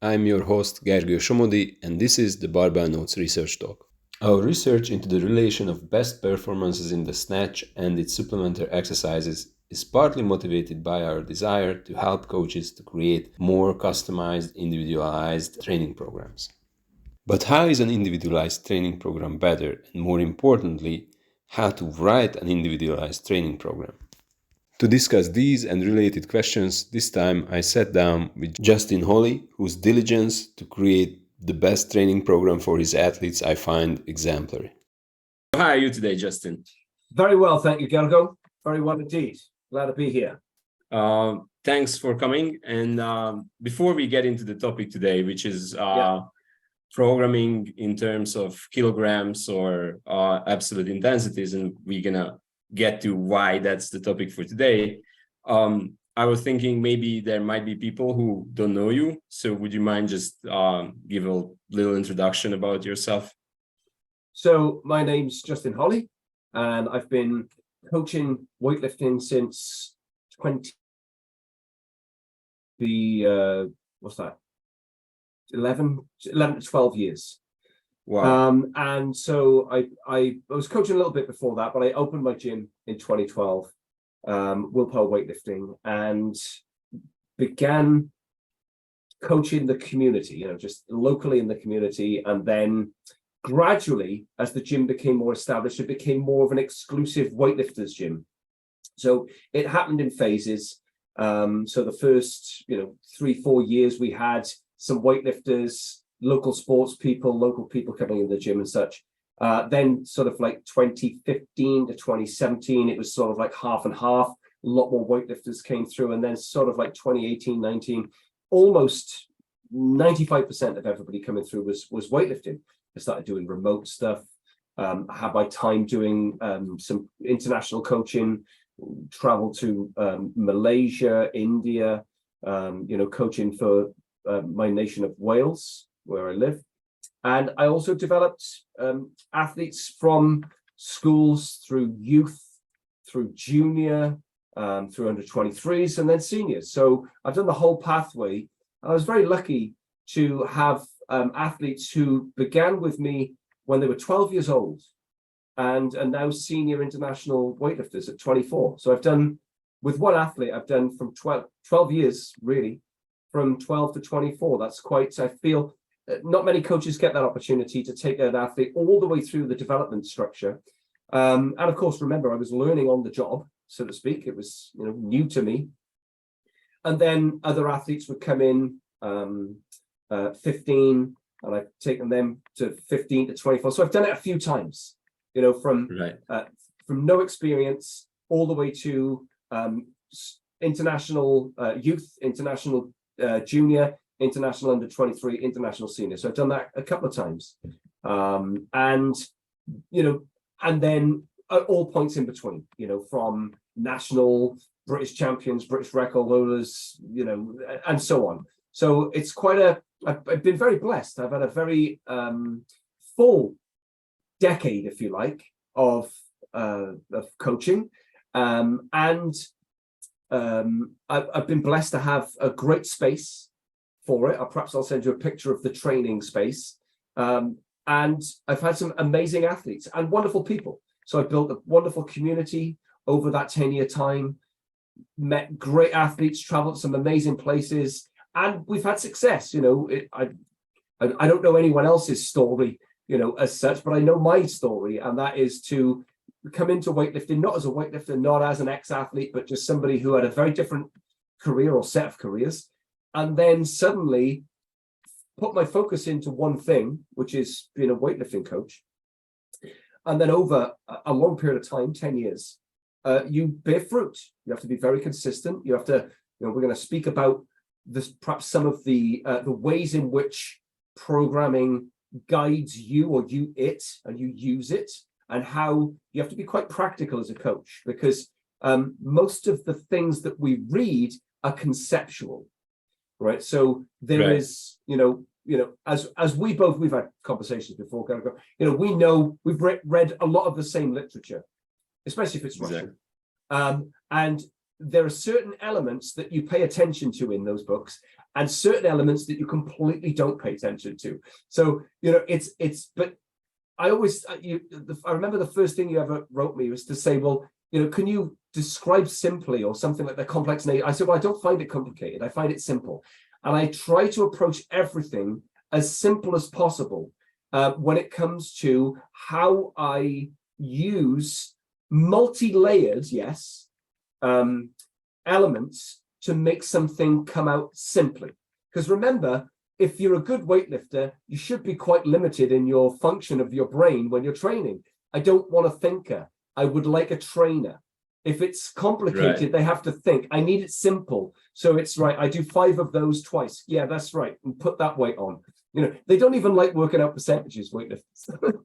I'm your host Gergő Somodi, and this is the Barbell Notes Research Talk. Our research into the relation of best performances in the snatch and its supplementary exercises is partly motivated by our desire to help coaches to create more customized, individualized training programs. But how is an individualized training program better, and more importantly, how to write an individualized training program? To discuss these and related questions, this time I sat down with Justin Holly, whose diligence to create the best training program for his athletes I find exemplary. How are you today, Justin? Very well, thank you, Gergo. Very well indeed. Glad to be here. Thanks for coming. And before we get into the topic today, which is programming in terms of kilograms or absolute intensities, and we're gonna get to why that's the topic for today. I was thinking maybe there might be people who don't know you. So would you mind just give a little introduction about yourself? So my name's Justin Holly, and I've been coaching weightlifting since 11 to 12 years. Wow. And so I was coaching a little bit before that, but I opened my gym in 2012, Willpower Weightlifting, and began coaching the community, just locally in the community. And then gradually, as the gym became more established, it became more of an exclusive weightlifters gym. So it happened in phases. So the first, 3-4 years, we had some weightlifters, local sports people, local people coming in the gym and such. Then sort of like 2015 to 2017, it was sort of like half and half. A lot more weightlifters came through. And then sort of like 2018, 19, almost 95% of everybody coming through was weightlifting. I started doing remote stuff. I had my time doing some international coaching, travel to Malaysia, India, coaching for my nation of Wales, where I live. And I also developed athletes from schools through youth, through junior, through under 23s, and then seniors. So I've done the whole pathway. I was very lucky to have athletes who began with me when they were 12 years old and are now senior international weightlifters at 24. So I've done, with one athlete, I've done from 12 years, really, from 12 to 24. That's quite, I feel, not many coaches get that opportunity to take an athlete all the way through the development structure. And of course, remember, I was learning on the job, so to speak. It was new to me. And then other athletes would come in 15, and I've taken them to 15 to 24. So I've done it a few times, from no experience all the way to international youth, international junior, international under 23, international senior. So I've done that a couple of times. And then at all points in between, from national, British champions, British record holders, and so on. So it's I've been very blessed. I've had a very full decade, if you like, of coaching. And I've been blessed to have a great space for it. Perhaps I'll send you a picture of the training space. And I've had some amazing athletes and wonderful people. So I've built a wonderful community over that 10-year time, met great athletes, traveled to some amazing places, and we've had success. I don't know anyone else's story, as such, but I know my story, and that is to come into weightlifting, not as a weightlifter, not as an ex-athlete, but just somebody who had a very different career or set of careers, and then suddenly put my focus into one thing, which is being a weightlifting coach. And then over a long period of time, 10 years, you bear fruit. You have to be very consistent. You have to, we're going to speak about this, perhaps some of the ways in which programming guides you, or and you use it, and how you have to be quite practical as a coach, because most of the things that we read are conceptual, right? So there is, as we've had conversations before, we know we've read a lot of the same literature, especially if it's Russian. And there are certain elements that you pay attention to in those books, and certain elements that you completely don't pay attention to. So, but I always, I remember the first thing you ever wrote me was to say, well, can you describe simply or something like the complex nature? I said, well, I don't find it complicated. I find it simple. And I try to approach everything as simple as possible when it comes to how I use multi-layered, elements to make something come out simply. Because remember, if you're a good weightlifter, you should be quite limited in your function of your brain when you're training. I don't want a thinker. I would like a trainer. If it's complicated, They have to think. I need it simple. So it's right. I do 5 of those twice. Yeah, that's right. And put that weight on. They don't even like working out percentages, weightlifters.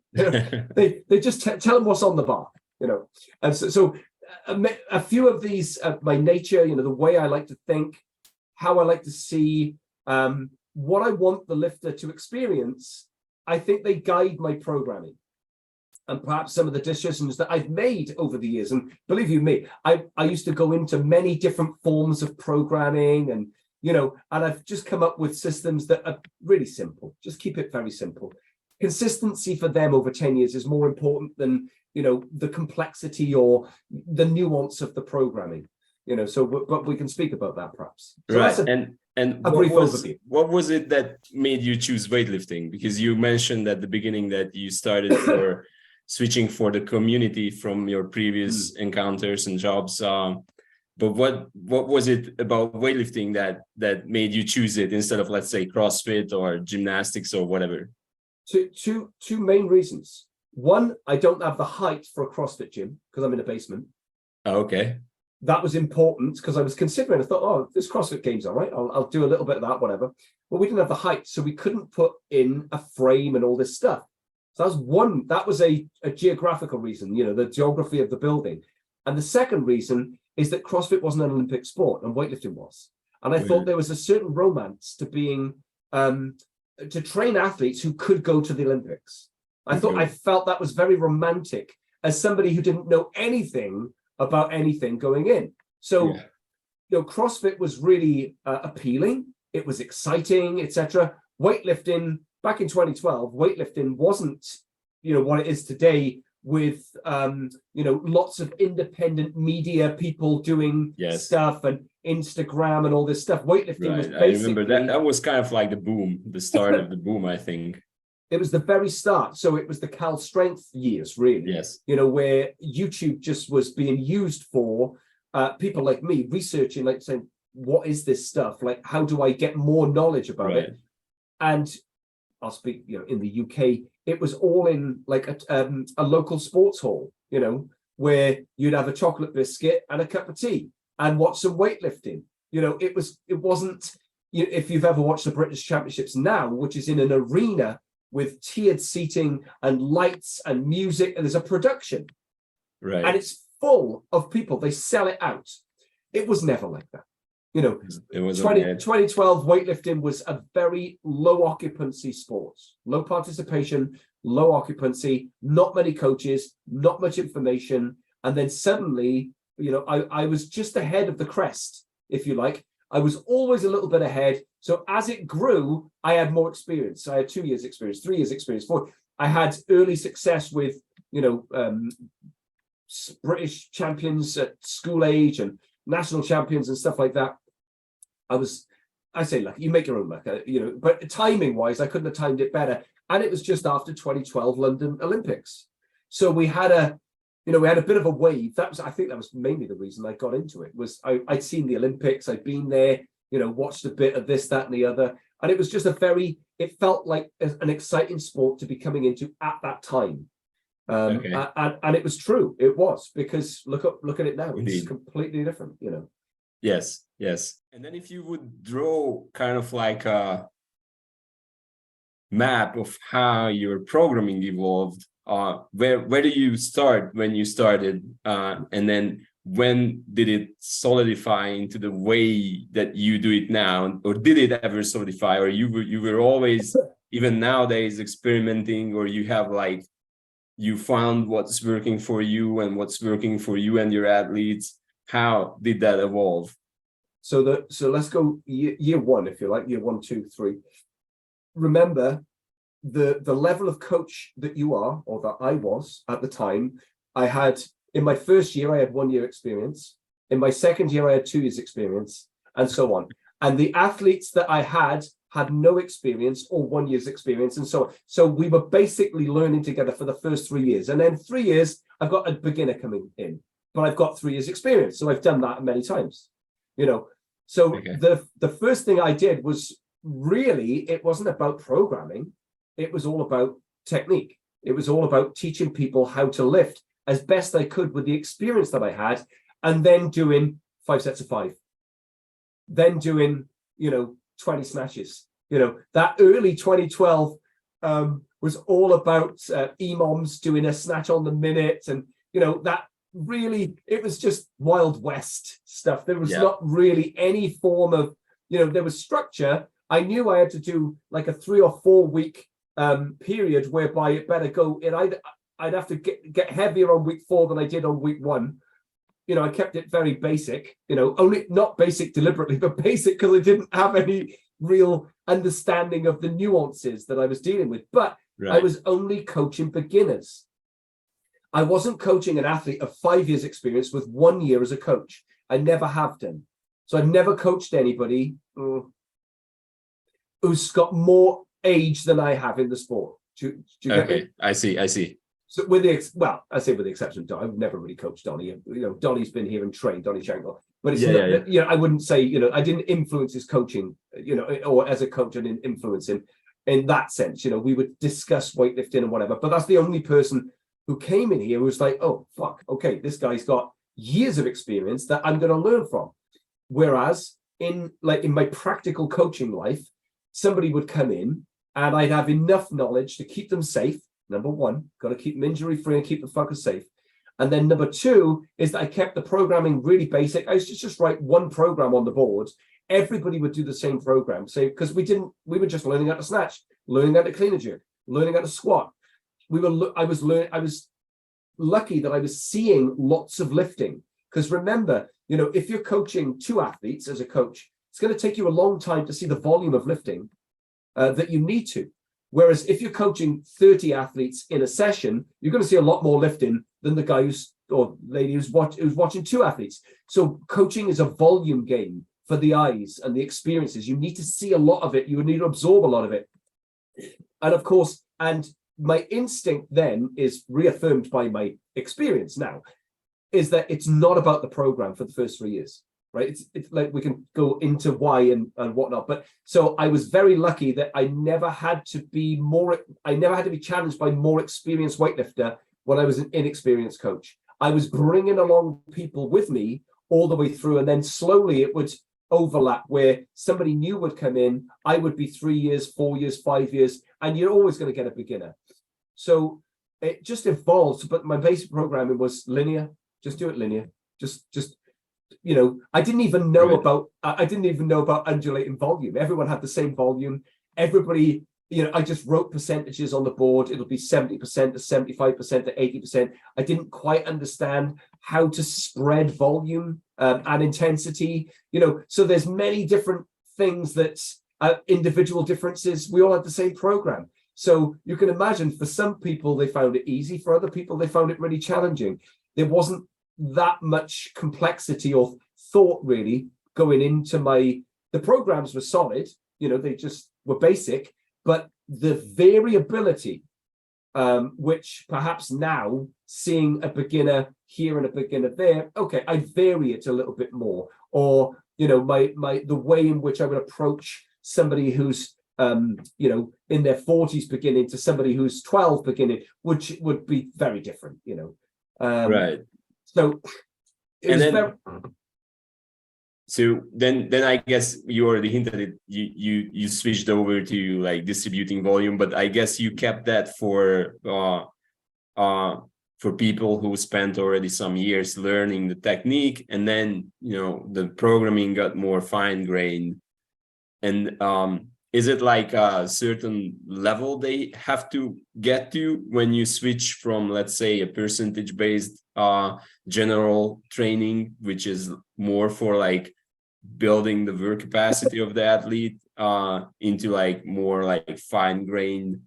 They just tell them what's on the bar. And so a few of these, my nature, the way I like to think, how I like to see, what I want the lifter to experience, I think they guide my programming. And perhaps some of the decisions that I've made over the years, and believe you me, I used to go into many different forms of programming, and and I've just come up with systems that are really simple. Just keep it very simple. Consistency for them over 10 years is more important than the complexity or the nuance of the programming. But we can speak about that perhaps. So right. And what was it that made you choose weightlifting? Because you mentioned at the beginning that you started for switching for the community from your previous encounters and jobs. But what was it about weightlifting that made you choose it instead of, let's say, CrossFit or gymnastics or whatever? Two main reasons. One, I don't have the height for a CrossFit gym because I'm in a basement. Oh, okay. That was important because I was considering, I thought, oh, this CrossFit game's all right. I'll do a little bit of that, whatever. But we didn't have the height, so we couldn't put in a frame and all this stuff. So that was a geographical reason, the geography of the building. And the second reason is that CrossFit wasn't an Olympic sport and weightlifting was. And I thought there was a certain romance to being, to train athletes who could go to the Olympics. I felt that was very romantic as somebody who didn't know anything about anything going in. So, CrossFit was really appealing. It was exciting, etc. Weightlifting, back in 2012, weightlifting wasn't, what it is today with, lots of independent media people doing stuff and Instagram and all this stuff. Weightlifting was basically... I remember that was kind of like the start of the boom, I think. It was the very start. So it was the Cal Strength years, really. Yes. Where YouTube just was being used for people like me researching, like saying, what is this stuff? Like, how do I get more knowledge about it? And I'll speak, in the UK, it was all in like a local sports hall, where you'd have a chocolate biscuit and a cup of tea and watch some weightlifting. It wasn't, if you've ever watched the British Championships now, which is in an arena with tiered seating and lights and music, and there's a production. Right. And it's full of people. They sell it out. It was never like that. It was 2012 weightlifting was a very low occupancy sport, low participation, low occupancy, not many coaches, not much information. And then suddenly, I was just ahead of the crest, if you like. I was always a little bit ahead. So as it grew, I had more experience. I had 2 years experience, 3 years experience, 4. I had early success with, British champions at school age and national champions and stuff like that. I say lucky, you make your own luck, but timing wise, I couldn't have timed it better. And it was just after 2012 London Olympics. So we had a bit of a wave. I think that was mainly the reason I got into it, was I'd seen the Olympics, I'd been there, watched a bit of this, that, and the other. And it was just it felt like an exciting sport to be coming into at that time. And it was true. It was, because look at it now. Indeed. It's completely different, Yes. And then if you would draw kind of like a map of how your programming evolved, where do you start when you started, and then when did it solidify into the way that you do it now, or did it ever solidify, or you were always, even nowadays, experimenting, or you found what's working for you and what's working for you and your athletes? How did that evolve? So let's go year one, if you like, year 1, 2, 3. Remember the level of coach that you are, or that I was at the time. I had, in my first year, I had 1 year experience. In my second year, I had 2 years experience, and so on. And the athletes that I had no experience or 1 year's experience, and so on. So we were basically learning together for the first 3 years. And then 3 years, I've got a beginner coming in, but I've got 3 years experience. So I've done that many times, you know. So Okay. the first thing I did was, really, it wasn't about programming. It was all about technique. It was all about teaching people how to lift as best I could with the experience that I had, and then doing 5 sets of 5, then doing, 20 snatches. That early 2012 was all about EMOMs doing a snatch on the minute, and that really, it was just Wild West stuff. There was not really any form of, there was structure. I knew I had to do like a 3 or 4 week period whereby it better go in. I'd have to get heavier on week 4 than I did on week 1. I kept it very basic, only not basic deliberately, but basic because I didn't have any real understanding of the nuances that I was dealing with. But I was only coaching beginners. I wasn't coaching an athlete of 5 years experience with 1 year as a coach. I never have done. So I've never coached anybody who's got more age than I have in the sport. Do you get me? I see. So I say with the exception of Donnie, I've never really coached Donnie. Donnie's been here and trained, Donnie Shangle. But it's not, I wouldn't say, I didn't influence his coaching, or as a coach, I didn't influence him in that sense. We would discuss weightlifting and whatever. But that's the only person who came in here who was like, oh, fuck, okay, this guy's got years of experience that I'm going to learn from. Whereas in my practical coaching life, somebody would come in and I'd have enough knowledge to keep them safe. Number one, got to keep them injury free and keep the fuckers safe. And then number 2 is that I kept the programming really basic. I used to just write one program on the board. Everybody would do the same program. So because we were just learning how to snatch, learning how to clean a jerk, learning how to squat. I was lucky that I was seeing lots of lifting. Because remember, if you're coaching 2 athletes as a coach, it's going to take you a long time to see the volume of lifting that you need to. Whereas if you're coaching 30 athletes in a session, you're going to see a lot more lifting than the guy or lady who's watching 2 athletes. So coaching is a volume game for the eyes and the experiences. You need to see a lot of it. You need to absorb a lot of it. And of course, and my instinct then is reaffirmed by my experience now, is that it's not about the program for the first 3 years. Right, it's like we can go into why and whatnot, but so I was very lucky that I never had to be challenged by more experienced weightlifter when I was an inexperienced coach. I was bringing along people with me all the way through, and then slowly it would overlap where somebody new would come in. I would be 3 years, 4 years, 5 years, and you're always going to get a beginner. So it just evolved. But my basic programming was linear. Just do it linear. Just. I didn't even know about undulating volume. Everyone had the same volume. Everybody, I just wrote percentages on the board. It'll be 70% to 75% to 80%. I didn't quite understand how to spread volume and intensity. So there's many different things that individual differences. We all had the same program. So you can imagine for some people, they found it easy. For other people, they found it really challenging. There wasn't that much complexity or thought really going into the programs were solid, they just were basic, but the variability, which perhaps now seeing a beginner here and a beginner there, okay, I vary it a little bit more, or the way in which I would approach somebody who's in their 40s beginning to somebody who's 12 beginning, which would be very different. Right. So then I guess you already hinted it. You switched over to like distributing volume, but I guess you kept that for people who spent already some years learning the technique, and then the programming got more fine-grained. And is it like a certain level they have to get to when you switch from, let's say, a percentage-based general training, which is more for like building the work capacity of the athlete into like more like fine-grained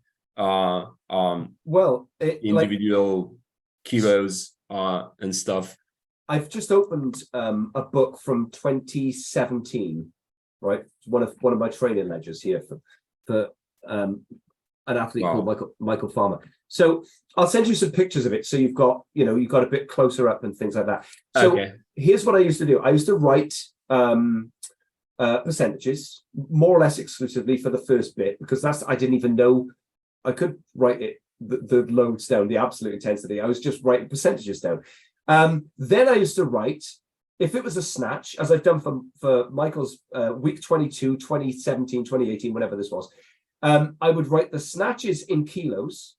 individual kilos and stuff. I've just opened a book from 2017, right? One of my training ledgers here for an athlete called Michael Farmer. So I'll send you some pictures of it. So you've got a bit closer up and things like that. So here's what I used to do. I used to write percentages more or less exclusively for the first bit, because I didn't even know I could write it, the loads down, the absolute intensity. I was just writing percentages down. Then I used to write, if it was a snatch, as I've done for Michael's week 22, 2017, 2018, whenever this was, I would write the snatches in kilos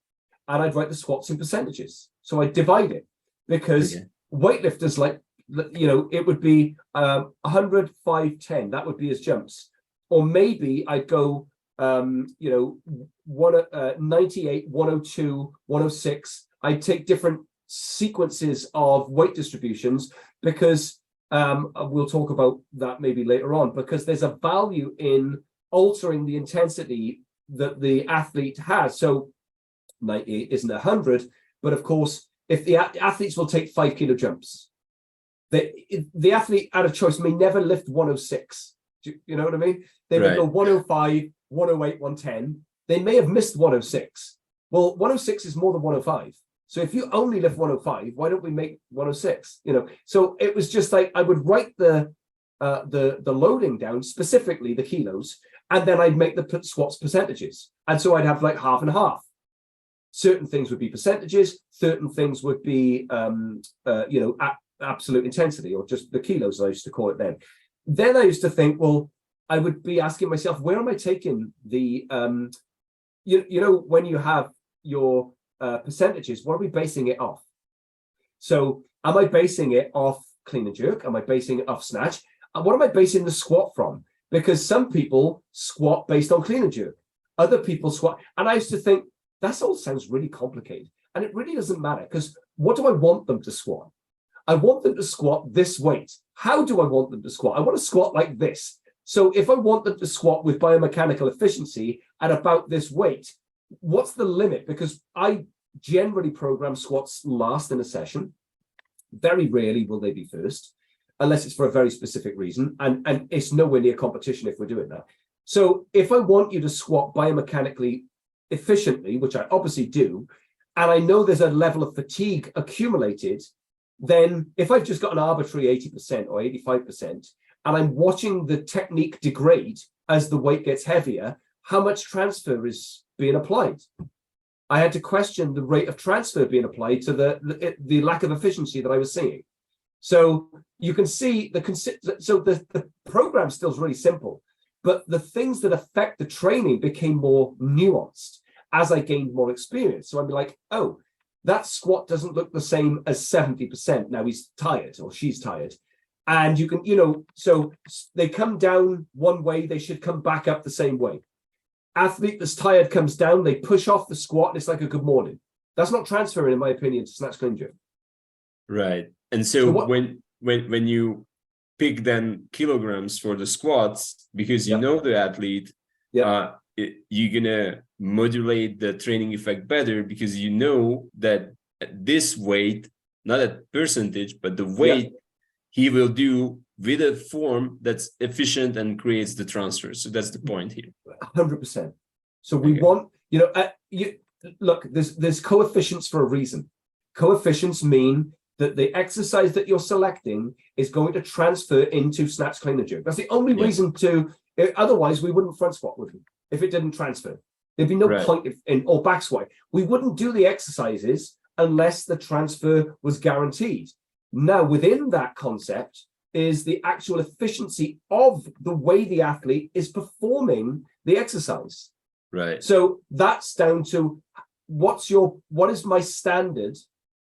and I'd write the squats in percentages. So I divide it, because weightlifters, like, it would be 100, 5, 10. That would be his jumps. Or maybe I'd go, 98, 102, 106. I'd take different sequences of weight distributions, because we'll talk about that maybe later on, because there's a value in altering the intensity that the athlete has. So 98 isn't 100, but of course, if the athletes will take 5 kilo jumps, the athlete at a choice may never lift 106. Do you know what I mean? They may go 105, 108, 110. They may have missed 106. Well, 106 is more than 105. So if you only lift 105, why don't we make 106? So it was just like I would write the loading down, specifically the kilos, and then I'd make the squats percentages. And so I'd have like half and half. Certain things would be percentages, certain things would be absolute intensity, or just the kilos, I used to call it then. Then I used to think, well, I would be asking myself, where am I taking the when you have your percentages, what are we basing it off? So am I basing it off clean and jerk? Am I basing it off snatch? And what am I basing the squat from? Because some people squat based on clean and jerk, other people squat. And I used to think, that all sounds really complicated. And it really doesn't matter, because what do I want them to squat? I want them to squat this weight. How do I want them to squat? I want to squat like this. So if I want them to squat with biomechanical efficiency at about this weight, what's the limit? Because I generally program squats last in a session. Very rarely will they be first, unless it's for a very specific reason. And it's nowhere near competition if we're doing that. So if I want you to squat biomechanically efficiently, which I obviously do, and I know there's a level of fatigue accumulated, then if I've just got an arbitrary 80% or 85%, and I'm watching the technique degrade as the weight gets heavier, how much transfer is being applied? I had to question the rate of transfer being applied to the lack of efficiency that I was seeing. So you can see the program still is really simple, but the things that affect the training became more nuanced as I gained more experience. So I'd be like, oh, that squat doesn't look the same as 70%. Now he's tired or she's tired. And you can, so they come down one way, they should come back up the same way. Athlete that's tired comes down, they push off the squat, and it's like a good morning. That's not transferring, in my opinion, to snatch clean jerk. Right. And so when you pick then kilograms for the squats, because you know the athlete, you're gonna modulate the training effect better, because you know that at this weight, not at percentage, but the weight he will do with a form that's efficient and creates the transfer. So that's the point here. 100%. So we want, look, there's coefficients for a reason. Coefficients mean that the exercise that you're selecting is going to transfer into snatch, clean and jerk. That's the only reason to, otherwise we wouldn't front squat, would we? If it didn't transfer. There'd be no point or back squat. We wouldn't do the exercises unless the transfer was guaranteed. Now, within that concept is the actual efficiency of the way the athlete is performing the exercise. Right. So that's down to what is my standard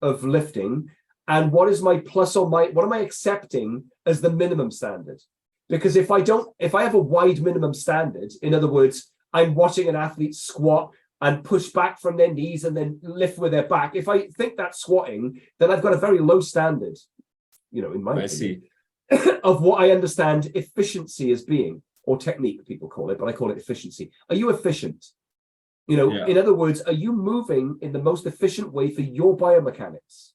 of lifting, and what is my what am I accepting as the minimum standard? Because if I have a wide minimum standard, in other words, I'm watching an athlete squat and push back from their knees and then lift with their back. If I think that's squatting, then I've got a very low standard, in my opinion. I see. of what I understand efficiency as being, or technique, people call it, but I call it efficiency. Are you efficient? You know, Yeah. in other words, are you moving in the most efficient way for your biomechanics?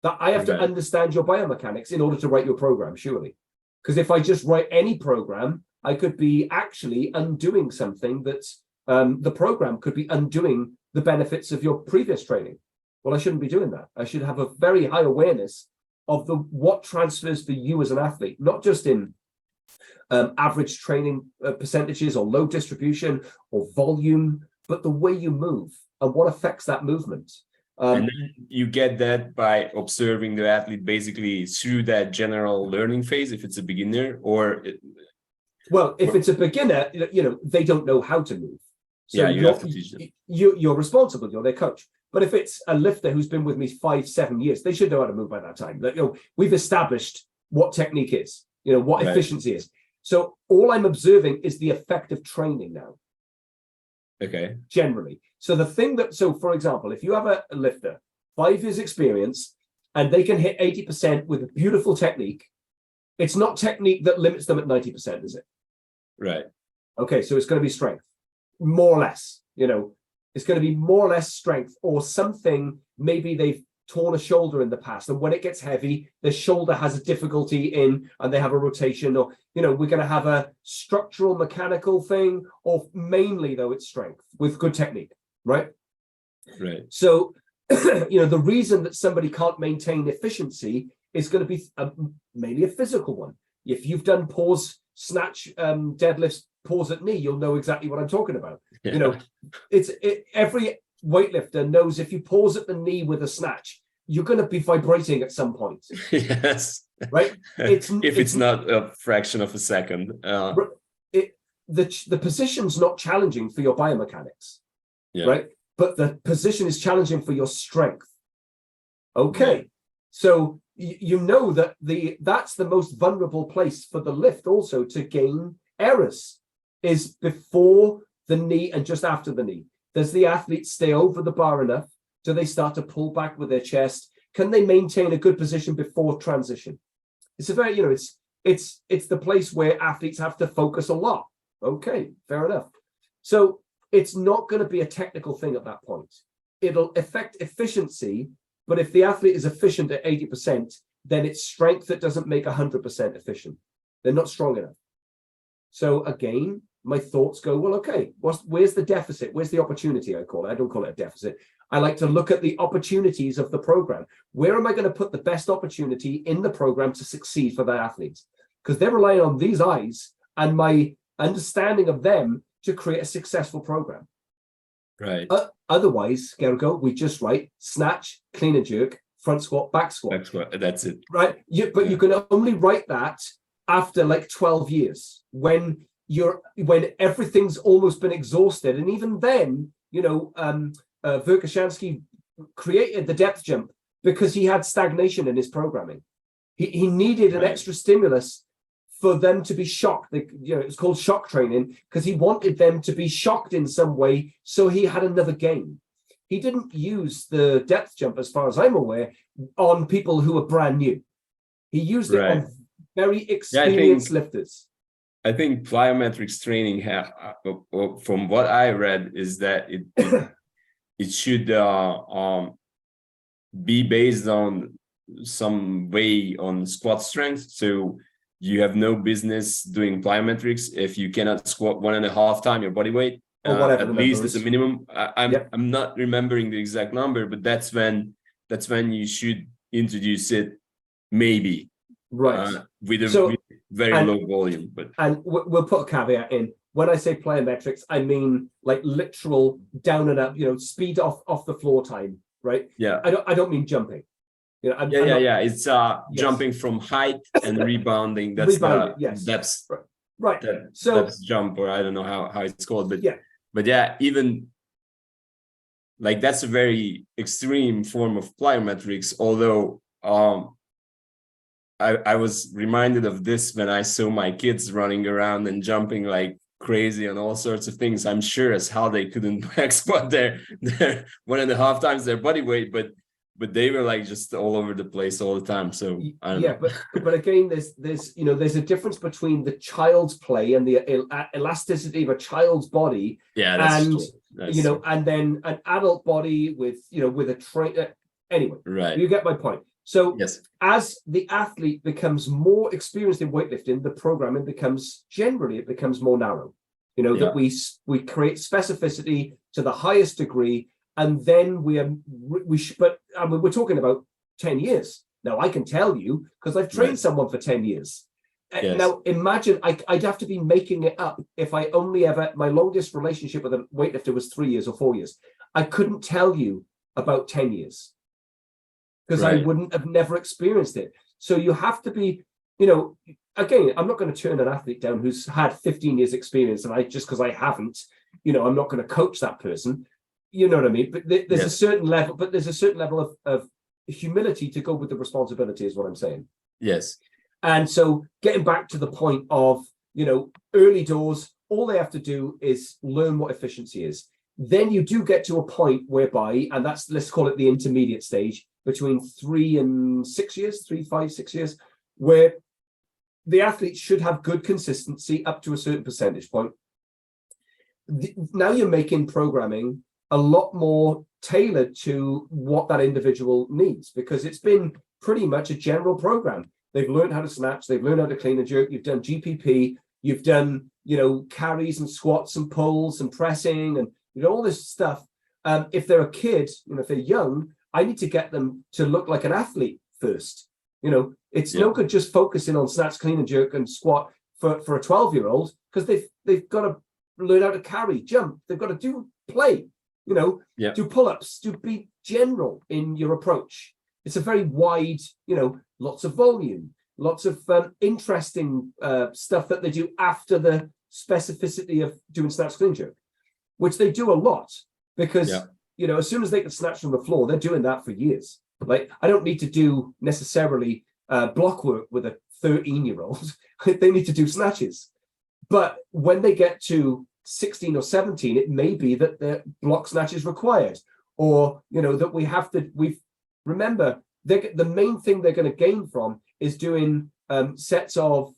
That I have to Right. understand your biomechanics in order to write your program, surely. Because if I just write any program, I could be actually undoing something that's the program could be undoing the benefits of your previous training. Well, I shouldn't be doing that. I should have a very high awareness of the what transfers for you as an athlete, not just in average training percentages or load distribution or volume, but the way you move and what affects that movement. And then you get that by observing the athlete basically through that general learning phase, if it's a beginner, or well, if it's a beginner, you know, they don't know how to move. So yeah, you have to teach them. You're responsible, you're their coach. But if it's a lifter who's been with me 5-7 years, they should know how to move by that time. You know, we've established what technique is, you know, what Right. efficiency is. So all I'm observing is the effect of training now. Okay. Generally. So the thing that, so for example, if you have a lifter, 5 years experience, and they can hit 80% with a beautiful technique, it's not technique that limits them at 90%, is it? Right. Okay, so it's going to be strength, more or less, you know, it's going to be more or less strength or something. Maybe they've torn a shoulder in the past, and when it gets heavy, the shoulder has a difficulty in, and they have a rotation, or, you know, we're going to have a structural mechanical thing, or mainly though it's strength with good technique, right? Right. So, you know, the reason that somebody can't maintain efficiency is going to be mainly a physical one. If you've done pause, snatch, deadlifts, pause at knee, you'll know exactly what I'm talking about. Yeah. You know, every weightlifter knows if you pause at the knee with a snatch, you're going to be vibrating at some point. Yes. Right. It's not a fraction of a second. The position's not challenging for your biomechanics. Yeah. Right. But the position is challenging for your strength. Okay. Right. So you know that that's the most vulnerable place for the lift also to gain errors is before the knee and just after the knee. Does the athlete stay over the bar enough? Do they start to pull back with their chest? Can they maintain a good position before transition? It's a very, you know, it's the place where athletes have to focus a lot. Okay, fair enough. So it's not going to be a technical thing at that point. It'll affect efficiency, but if the athlete is efficient at 80%, then it's strength that doesn't make 100% efficient. They're not strong enough. So again, my thoughts go, well, okay, where's the deficit? Where's the opportunity, I call it? I don't call it a deficit. I like to look at the opportunities of the program. Where am I going to put the best opportunity in the program to succeed for the athletes? Because they're relying on these eyes and my understanding of them to create a successful program. Right. Otherwise, Gergo, we just write snatch, clean and jerk, front squat, back squat. Back squat. That's it. Right. But you can only write that after like 12 years when everything's almost been exhausted. And even then, you know, Verkhoshansky created the depth jump because he had stagnation in his programming. He needed an extra stimulus for them to be shocked. You know, it's called shock training because he wanted them to be shocked in some way. So he had another game. He didn't use the depth jump, as far as I'm aware, on people who were brand new. He used it on very experienced lifters. I think plyometrics training, from what I read, is that it should be based on some way on squat strength. So you have no business doing plyometrics if you cannot squat 1.5 times your body weight, or whatever at least as a minimum. I'm not remembering the exact number, but that's when you should introduce it, maybe. Right. With very low volume, and we'll put a caveat in. When I say plyometrics, I mean like literal down and up, you know, speed off the floor time, right? Yeah. I don't mean jumping. You know, It's jumping from height and rebounding. That's yes. Right. That's jump, or I don't know how it's called, but even like that's a very extreme form of plyometrics. Although I was reminded of this when I saw my kids running around and jumping like crazy on all sorts of things. I'm sure as hell they couldn't back squat their 1.5 times their body weight, but but they were like just all over the place all the time. So I don't know. but again, there's a difference between the child's play and the elasticity of a child's body, Yeah, that's and true. That's true. and then an adult body with with a train. Anyway, Right. you get my point. So Yes. as the athlete becomes more experienced in weightlifting, the programming becomes more narrow. That we create specificity to the highest degree, and then but I mean, we're talking about 10 years. Now I can tell you because I've trained someone for 10 years. Yes. Now imagine I'd have to be making it up if I only ever, my longest relationship with a weightlifter was 3 years or 4 years. I couldn't tell you about 10 years because I wouldn't have never experienced it. So you have to be, again, I'm not going to turn an athlete down who's had 15 years experience, and just because I haven't, I'm not going to coach that person. You know what I mean? But there's a certain level, of humility to go with the responsibility, is what I'm saying. Yes. And so getting back to the point of, early doors, all they have to do is learn what efficiency is. Then you do get to a point whereby, and that's, let's call it the intermediate stage, between 3 and 6 years, 3, 5, 6 years, where the athlete should have good consistency up to a certain percentage point. Now you're making programming a lot more tailored to what that individual needs, because it's been pretty much a general program. They've learned how to snatch, they've learned how to clean and jerk, you've done GPP, you've done, carries and squats and pulls and pressing and all this stuff. If they're a kid, if they're young, I need to get them to look like an athlete first. It's no good just focusing on snatch, clean and jerk and squat for a 12-year-old, because they've got to learn how to carry, jump, they've got to play, do pull-ups, be general in your approach. It's a very wide, lots of volume, lots of interesting stuff that they do after the specificity of doing snatch, clean, jerk, which they do a lot, because as soon as they can snatch from the floor, they're doing that for years. Like, I don't need to do necessarily block work with a 13-year-old. They need to do snatches. But when they get to 16 or 17, it may be that the block snatch is required, or that remember, the main thing they're going to gain from is doing sets of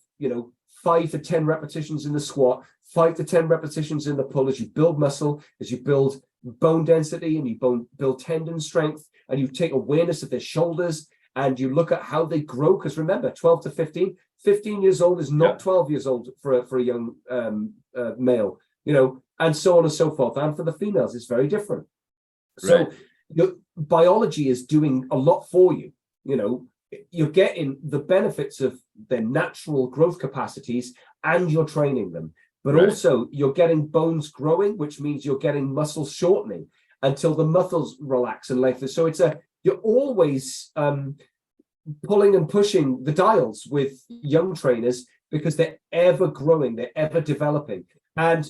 5 to 10 repetitions in the squat, 5 to 10 repetitions in the pull, as you build muscle, as you build bone density, and you build tendon strength, and you take awareness of their shoulders, and you look at how they grow. Because remember, 12 to 15 years old is not 12 years old for a young male, and so on and so forth. And for the females, it's very different. So biology is doing a lot for you. You're getting the benefits of their natural growth capacities, and you're training them. But also you're getting bones growing, which means you're getting muscles shortening until the muscles relax and lengthen. So you're always pulling and pushing the dials with young trainers, because they're ever growing, they're ever developing. And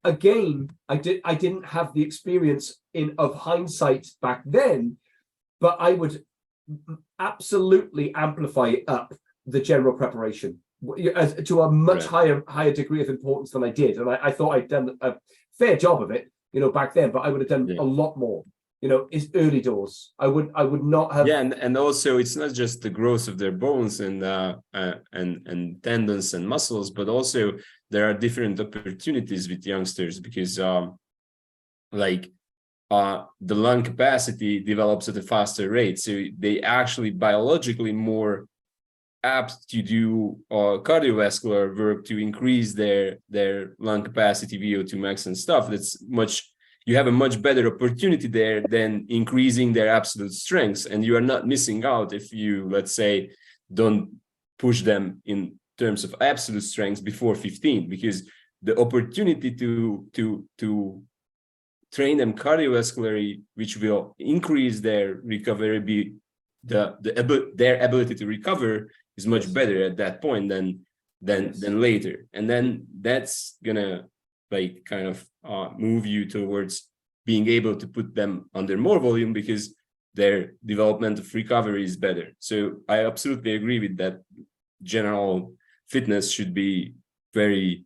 again, I didn't have the experience of hindsight back then, but I would absolutely amplify up the general preparation to a much higher degree of importance than I did. And I thought I'd done a fair job of it, back then, but I would have done a lot more. It's early doors. I would not have. Yeah, and also it's not just the growth of their bones and tendons and muscles, but also there are different opportunities with youngsters, because the lung capacity develops at a faster rate, so they actually biologically more apt to do cardiovascular work to increase their lung capacity, VO2 max and stuff. You have a much better opportunity there than increasing their absolute strengths, and you are not missing out if you, let's say, don't push them in terms of absolute strengths before 15, because the opportunity to train them cardiovascularly, which will increase their recovery, their ability to recover, is much better at that point than later. And then that's gonna move you towards being able to put them under more volume, because their development of recovery is better. So I absolutely agree with that. General fitness should be very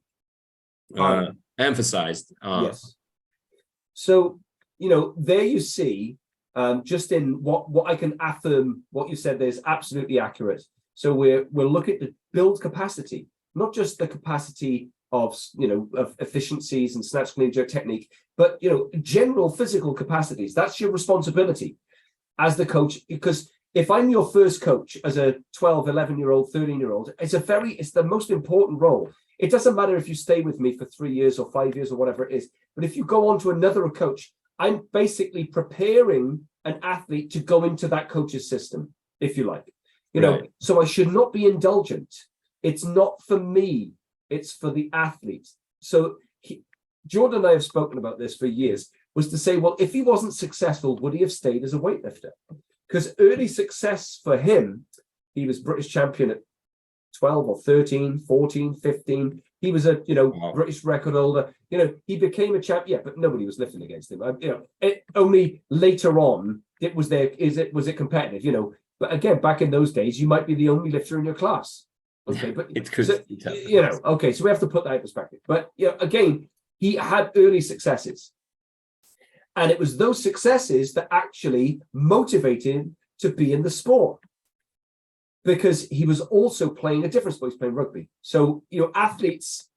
emphasized. Yes. So, there you see just in what I can affirm, what you said there is absolutely accurate. So we're looking to build capacity, not just the capacity of of efficiencies and snatch, clean, jerk technique, but general physical capacities. That's your responsibility as the coach, because if I'm your first coach as a 12, 11-year-old, 13-year-old, it's the most important role. It doesn't matter if you stay with me for 3 years or 5 years or whatever it is, but if you go on to another coach, I'm basically preparing an athlete to go into that coach's system, if you like. Right. So I should not be indulgent. It's not for me, it's for the athlete. So Jordan and I have spoken about this for years, was to say, well, if he wasn't successful, would he have stayed as a weightlifter? Because early success for him, he was British champion at 12 or 13, 14, 15. He was a Wow. British record holder. He became a champion, but nobody was lifting against him. Only later on was it competitive. But again, back in those days, you might be the only lifter in your class. Okay, but It could, okay, so we have to put that in perspective. But again, he had early successes. And it was those successes that actually motivated him to be in the sport, because he was also playing a different sport. He's playing rugby. So, athletes,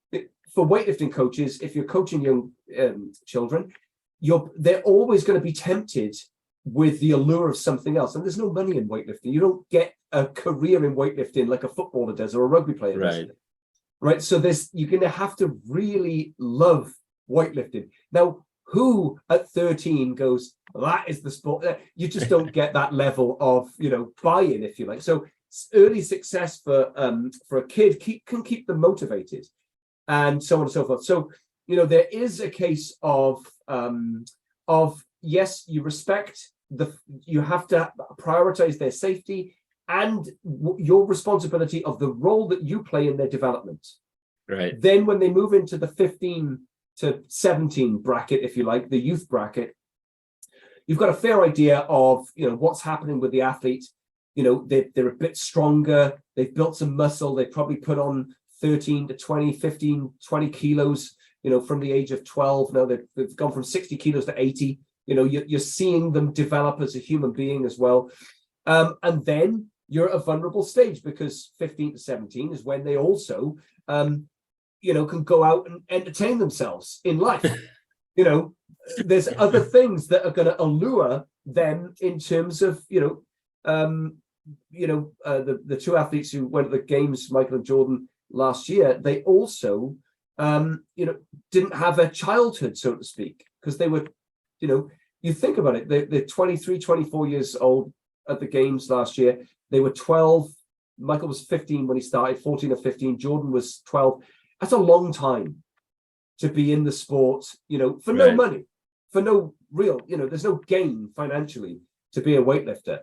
for weightlifting coaches, if you're coaching young children, they're always going to be tempted with the allure of something else. And there's no money in weightlifting. You don't get a career in weightlifting like a footballer does or a rugby player does. Right. So you're going to have to really love weightlifting. Now, who at 13 goes, that is the sport? You just don't get that level of buy-in, if you like. So early success for a kid can keep them motivated, and so on and so forth. So there is a case of yes, you you have to prioritize their safety and your responsibility of the role that you play in their development. Right. Then when they move into the 15 to 17 bracket, if you like, the youth bracket, you've got a fair idea of what's happening with the athlete. They're a bit stronger, they've built some muscle, they probably put on 13 to 20, 15, 20 kilos, from the age of 12. Now they've gone from 60 kilos to 80. You're seeing them develop as a human being as well. And then you're at a vulnerable stage, because 15 to 17 is when they also can go out and entertain themselves in life. There's other things that are going to allure them in terms of the two athletes who went to the games, Michael and Jordan, last year. They also didn't have a childhood, so to speak, because they were you think about it, they're 23, 24 years old at the games last year. They were 12. Michael was 15 when he started, 14 or 15. Jordan was 12. That's a long time to be in the sport, for no money, for no real, there's no gain financially to be a weightlifter.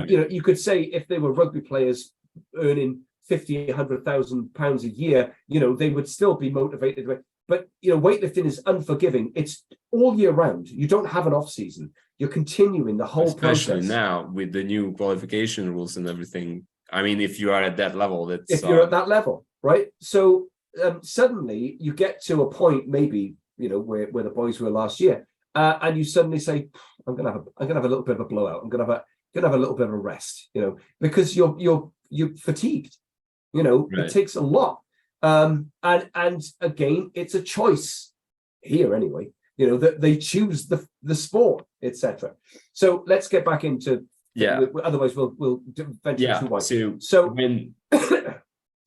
You could say if they were rugby players earning 50, 100,000 pounds a year, they would still be motivated. But, weightlifting is unforgiving. It's all year round. You don't have an off season. You're continuing the whole Especially process. now with the new qualification rules and everything. I mean, if you are at that level, if you're at that level, right? So suddenly you get to a point, maybe where the boys were last year, and you suddenly say, I'm gonna have a little bit of a blowout. I'm gonna have a little bit of a rest, because you're fatigued. It takes a lot, and again, it's a choice here anyway. That they choose the sport, etc. So let's get back into. Otherwise, we'll venture too wide. So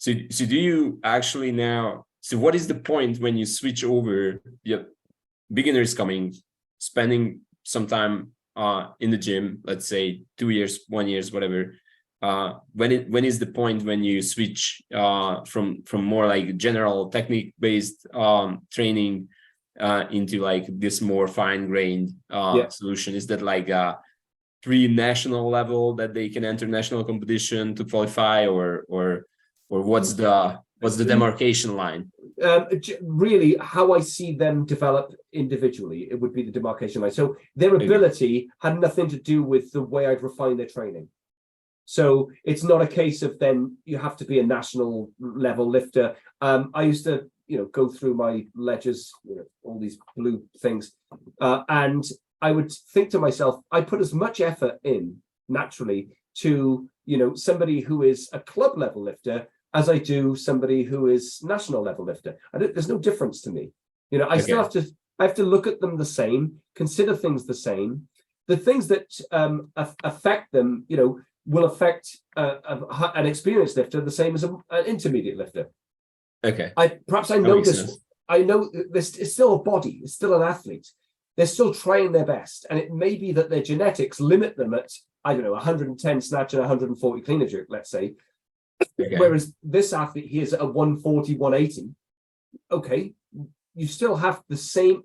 do you actually now? So what is the point when you switch over? Beginners coming, spending some time in the gym. Let's say 2 years, 1 year, whatever. When is the point when you switch from more like general technique based training into like this more fine grained solution? Is that like a pre-national level that they can enter national competition to qualify, or what's the demarcation line? Really, how I see them develop individually, it would be the demarcation line. So their ability had nothing to do with the way I'd refine their training. So it's not a case of then you have to be a national level lifter. I used to, go through my ledgers, all these blue things, and I would think to myself, I put as much effort in naturally to, somebody who is a club level lifter as I do somebody who is national level lifter. There's no difference to me. I still have to look at them the same, consider things the same. The things that affect them, will affect an experienced lifter the same as an intermediate lifter. Okay. I know this. Sense. I know this is still a body. It's still an athlete. They're still trying their best, and it may be that their genetics limit them at 110 snatch and 140 clean and jerk, let's say. Okay. Whereas this athlete here is at a 140, 180. Okay, you still have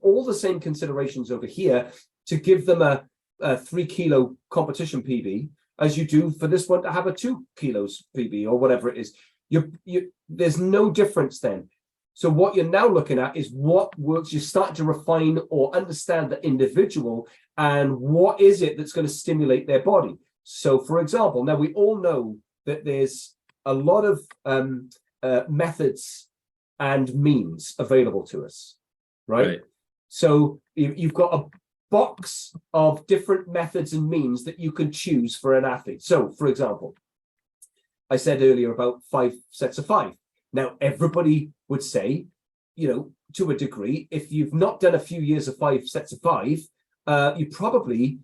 all the same considerations over here to give them a 3 kilo competition PB as you do for this one to have a 2 kilos PB or whatever it is. There's no difference then. So what you're now looking at is what works. You start to refine or understand the individual and what is it that's going to stimulate their body. So, for example, now we all know that there's a lot of methods and means available to us, right? So you've got a box of different methods and means that you can choose for an athlete. So, for example, I said earlier about 5 sets of 5. Now, everybody would say, to a degree, if you've not done a few years of 5 sets of 5, you probably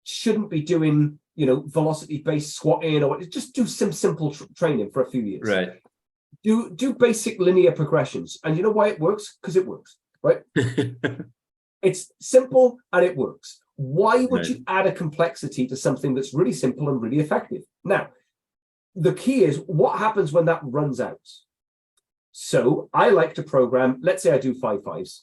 shouldn't be doing, velocity-based squatting, or just do some simple training for a few years. Right. Do basic linear progressions. And you know why it works? Because it works, right? It's simple and it works. Why would you add a complexity to something that's really simple and really effective? Now, the key is what happens when that runs out. So I like to program, let's say I do 5 5s.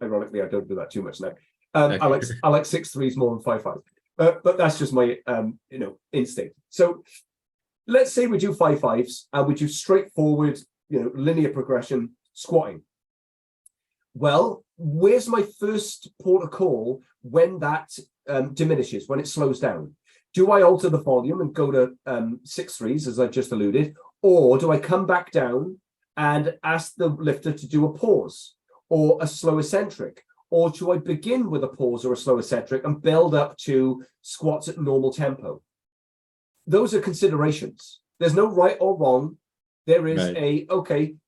Ironically, I don't do that too much now. I like 6 3s more than 5 5s. But that's just my instinct. So let's say we do 5 5s and we do straightforward, linear progression squatting. Well, where's my first port of call when that diminishes, when it slows down? Do I alter the volume and go to 6 3s, as I just alluded, or do I come back down and ask the lifter to do a pause or a slow eccentric? Or do I begin with a pause or a slow eccentric and build up to squats at normal tempo? Those are considerations. There's no right or wrong. There is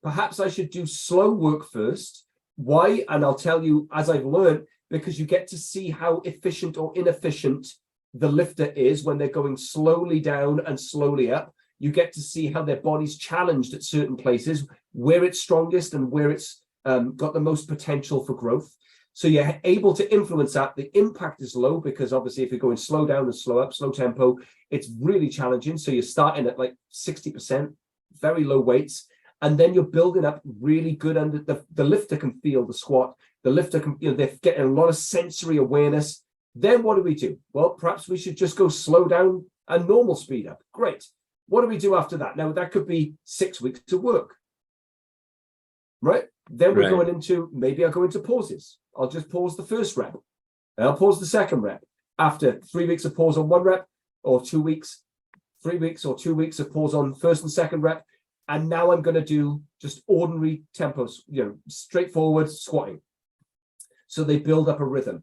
perhaps I should do slow work first. Why? And I'll tell you, as I've learned, because you get to see how efficient or inefficient the lifter is when they're going slowly down and slowly up. You get to see how their body's challenged at certain places, where it's strongest and where it's got the most potential for growth. So you're able to influence that. The impact is low because obviously if you're going slow down and slow up, slow tempo, it's really challenging. So you're starting at like 60%, very low weights. And then you're building up really good under the lifter can feel the squat. The lifter can, they're getting a lot of sensory awareness. Then what do? Well, perhaps we should just go slow down and normal speed up. Great. What do we do after that? Now, that could be 6 weeks of work, right? Then we're going into, maybe I'll go into pauses. I'll just pause the first rep and I'll pause the second rep. After 3 weeks of pause on 1 rep, or 2 weeks, 3 weeks or 2 weeks of pause on first and second rep. And now I'm going to do just ordinary tempos, straightforward squatting. So they build up a rhythm.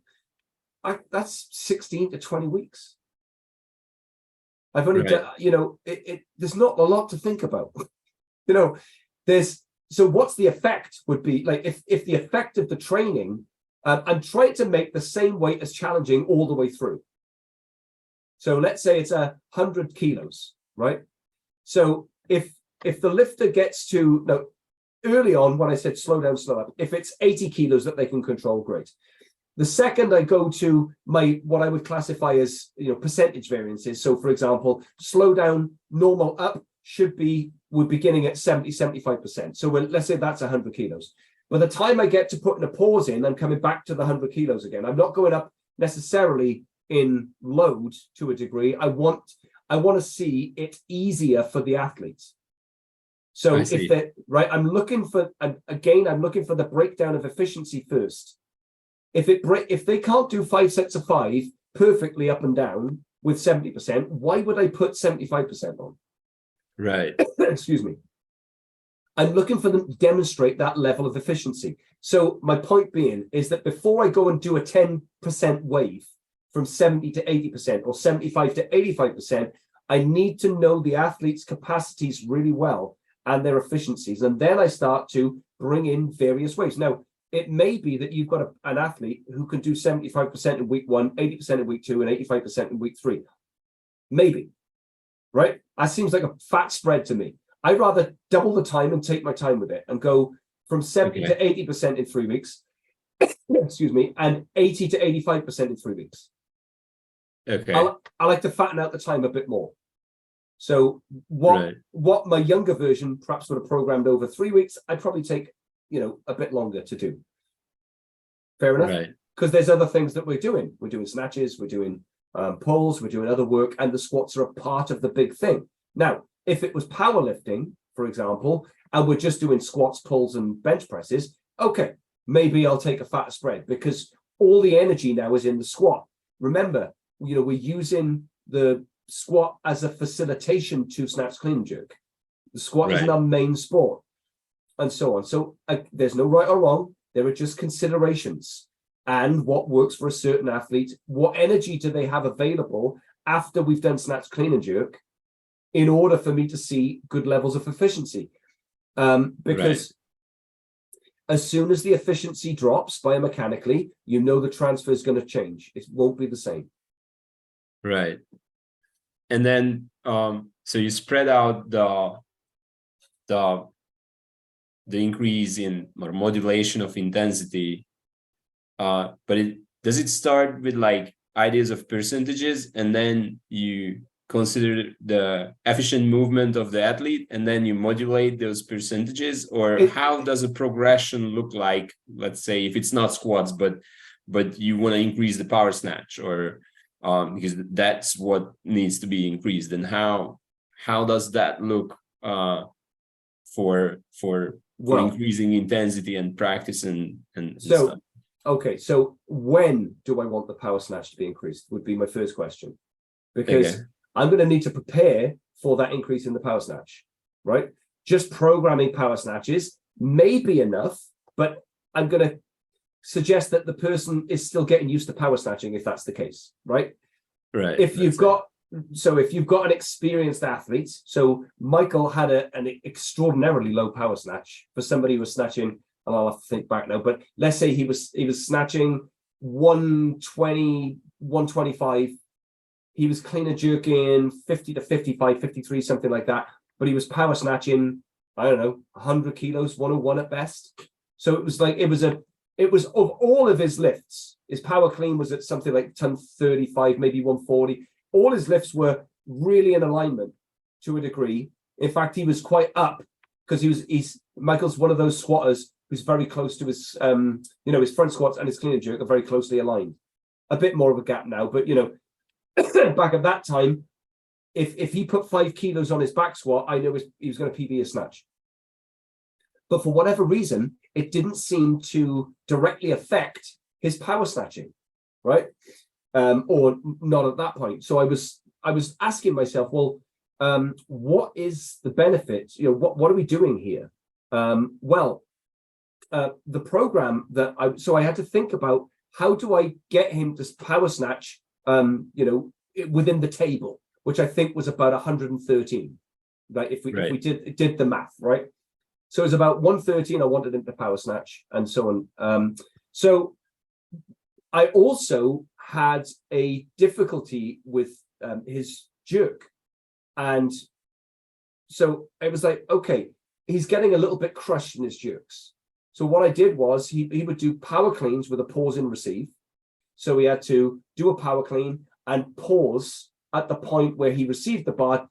That's 16 to 20 weeks. I've only done, there's not a lot to think about. So what's the effect would be like if the effect of the training, I'm trying to make the same weight as challenging all the way through. So let's say it's 100 kilos, right? So if the lifter gets to, early on when I said slow down, slow up, if it's 80 kilos that they can control, great. The second I go to what I would classify as percentage variances. So for example, slow down, normal up we're beginning at 70-75%. So let's say that's 100 kilos. By the time I get to putting a pause in, I'm coming back to the 100 kilos again. I'm not going up necessarily in load to a degree. I want to see it easier for the athletes. So if they're right, I'm looking for the breakdown of efficiency first. If they can't do 5 sets of 5 perfectly up and down with 70%, why would I put 75% on? Right. Excuse me. I'm looking for them to demonstrate that level of efficiency. So my point being is that before I go and do a 10% wave from 70 to 80% or 75 to 85%, I need to know the athlete's capacities really well and their efficiencies. And then I start to bring in various waves. Now, it may be that you've got an athlete who can do 75% in week 1, 80% in week 2, and 85% in week 3. Maybe, right? That seems like a fat spread to me. I'd rather double the time and take my time with it and go from 70 to 80% in 3 weeks, excuse me, and 80 to 85% in 3 weeks. Okay. I like to fatten out the time a bit more. So what my younger version perhaps would have programmed over 3 weeks, I'd probably take, a bit longer to do. Fair enough? Right. Because there's other things that we're doing. We're doing snatches, we're doing pulls, we're doing other work, and the squats are a part of the big thing. Now, if it was powerlifting, for example, and we're just doing squats, pulls, and bench presses, okay, maybe I'll take a fatter spread because all the energy now is in the squat. Remember, we're using the squat as a facilitation to snatch, clean, and jerk. The squat isn't our main sport, and so on. So there's no right or wrong. There are just considerations and what works for a certain athlete. What energy do they have available after we've done snatch, clean, and jerk in order for me to see good levels of efficiency? Because as soon as the efficiency drops biomechanically, the transfer is going to change. It won't be the same. Right. And then, so you spread out the increase in or modulation of intensity, but does it start with like ideas of percentages, and then you consider the efficient movement of the athlete, and then you modulate those percentages, or how does a progression look like? Let's say if it's not squats, but you want to increase the power snatch, or because that's what needs to be increased, and how does that look for increasing intensity and practice and so stuff? Okay, so when do I want the power snatch to be increased would be my first question, because I'm going to need to prepare for that increase in the power snatch, right? Just programming power snatches may be enough, but I'm going to suggest that the person is still getting used to power snatching if that's the case, right? Right. If you've got an experienced athlete, so Michael had an extraordinarily low power snatch for somebody who was snatching, and I'll have to think back now, but let's say he was snatching 120, 125. He was clean and jerking 50 to 55, 53, something like that. But he was power snatching, I don't know, 100 kilos, 101 at best. So it was of all of his lifts, his power clean was at something like 135, maybe 140. All his lifts were really in alignment to a degree. In fact, he was quite up because Michael's one of those squatters who's very close to his, his front squats and his clean and jerk are very closely aligned. A bit more of a gap now, but back at that time, if he put 5 kilos on his back squat, I know he was going to PB a snatch. But for whatever reason, it didn't seem to directly affect his power snatching, right? Or not at that point. So I was asking myself, well, what is the benefit? What are we doing here? The program that I had to think about, how do I get him to power snatch within the table, which I think was about 113, right? If we did the math, right? So it was about 113. I wanted him to power snatch and so on. So I also had a difficulty with his jerk, and so it was like, okay, he's getting a little bit crushed in his jerks. So what I did was he would do power cleans with a pause in receive. So he had to do a power clean and pause at the point where he received the bar,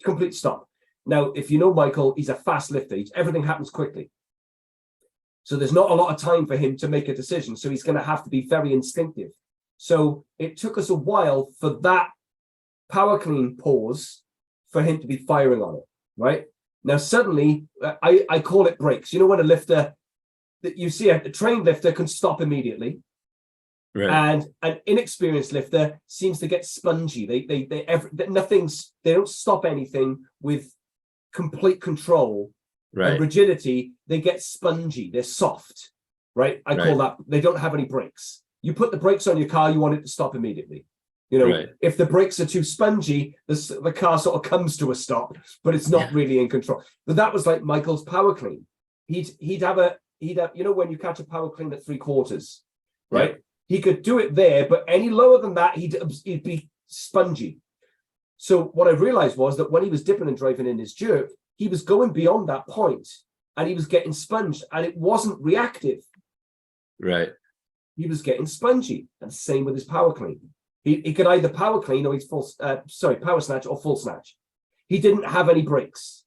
complete stop. Now, if you know Michael, he's a fast lifter. Everything happens quickly. So there's not a lot of time for him to make a decision. So he's going to have to be very instinctive. So it took us a while for that power clean pause for him to be firing on it, right? Now, suddenly, I call it breaks. When a lifter, that you see a trained lifter can stop immediately. Right. And an inexperienced lifter seems to get spongy. They don't stop anything with complete control And Right. rigidity, they get spongy, they're soft, right? I call that, they don't have any brakes. You put the brakes on your car, you want it to stop immediately. You know, Right. if the brakes are too spongy, the car sort of comes to a stop, but it's not really in control. But that was like Michael's power clean. He'd have, you know, when you catch a power clean at 3/4, right? He could do it there, but any lower than that, he'd be spongy. So what I realized was that when he was dipping and driving in his jerk, he was going beyond that point and he was getting sponged, and it wasn't reactive. Right. He was getting spongy, and same with his power clean. He could either power clean or he's power snatch or full snatch. He didn't have any brakes.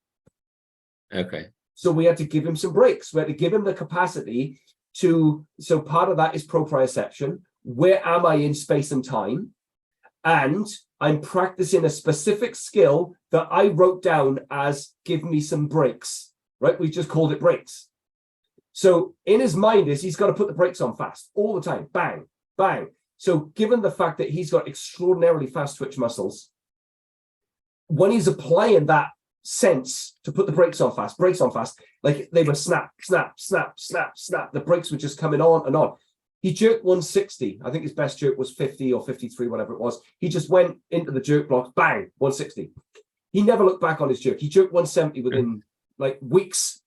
Okay. So we had to give him some brakes. We had to give him the capacity to, so part of that is proprioception. Where am I in space and time? And I'm practicing a specific skill that I wrote down as give me some brakes, right? We just called it brakes. So in his mind he's got to put the brakes on fast all the time. Bang, bang. So given the fact that he's got extraordinarily fast twitch muscles, when he's applying that sense to put the brakes on fast, like they were snap, snap, snap, snap, snap. The brakes were just coming on and on. He jerked 160. I think his best jerk was 50 or 53, whatever it was. He just went into the jerk blocks, bang, 160. He never looked back on his jerk. He jerked 170 within like weeks.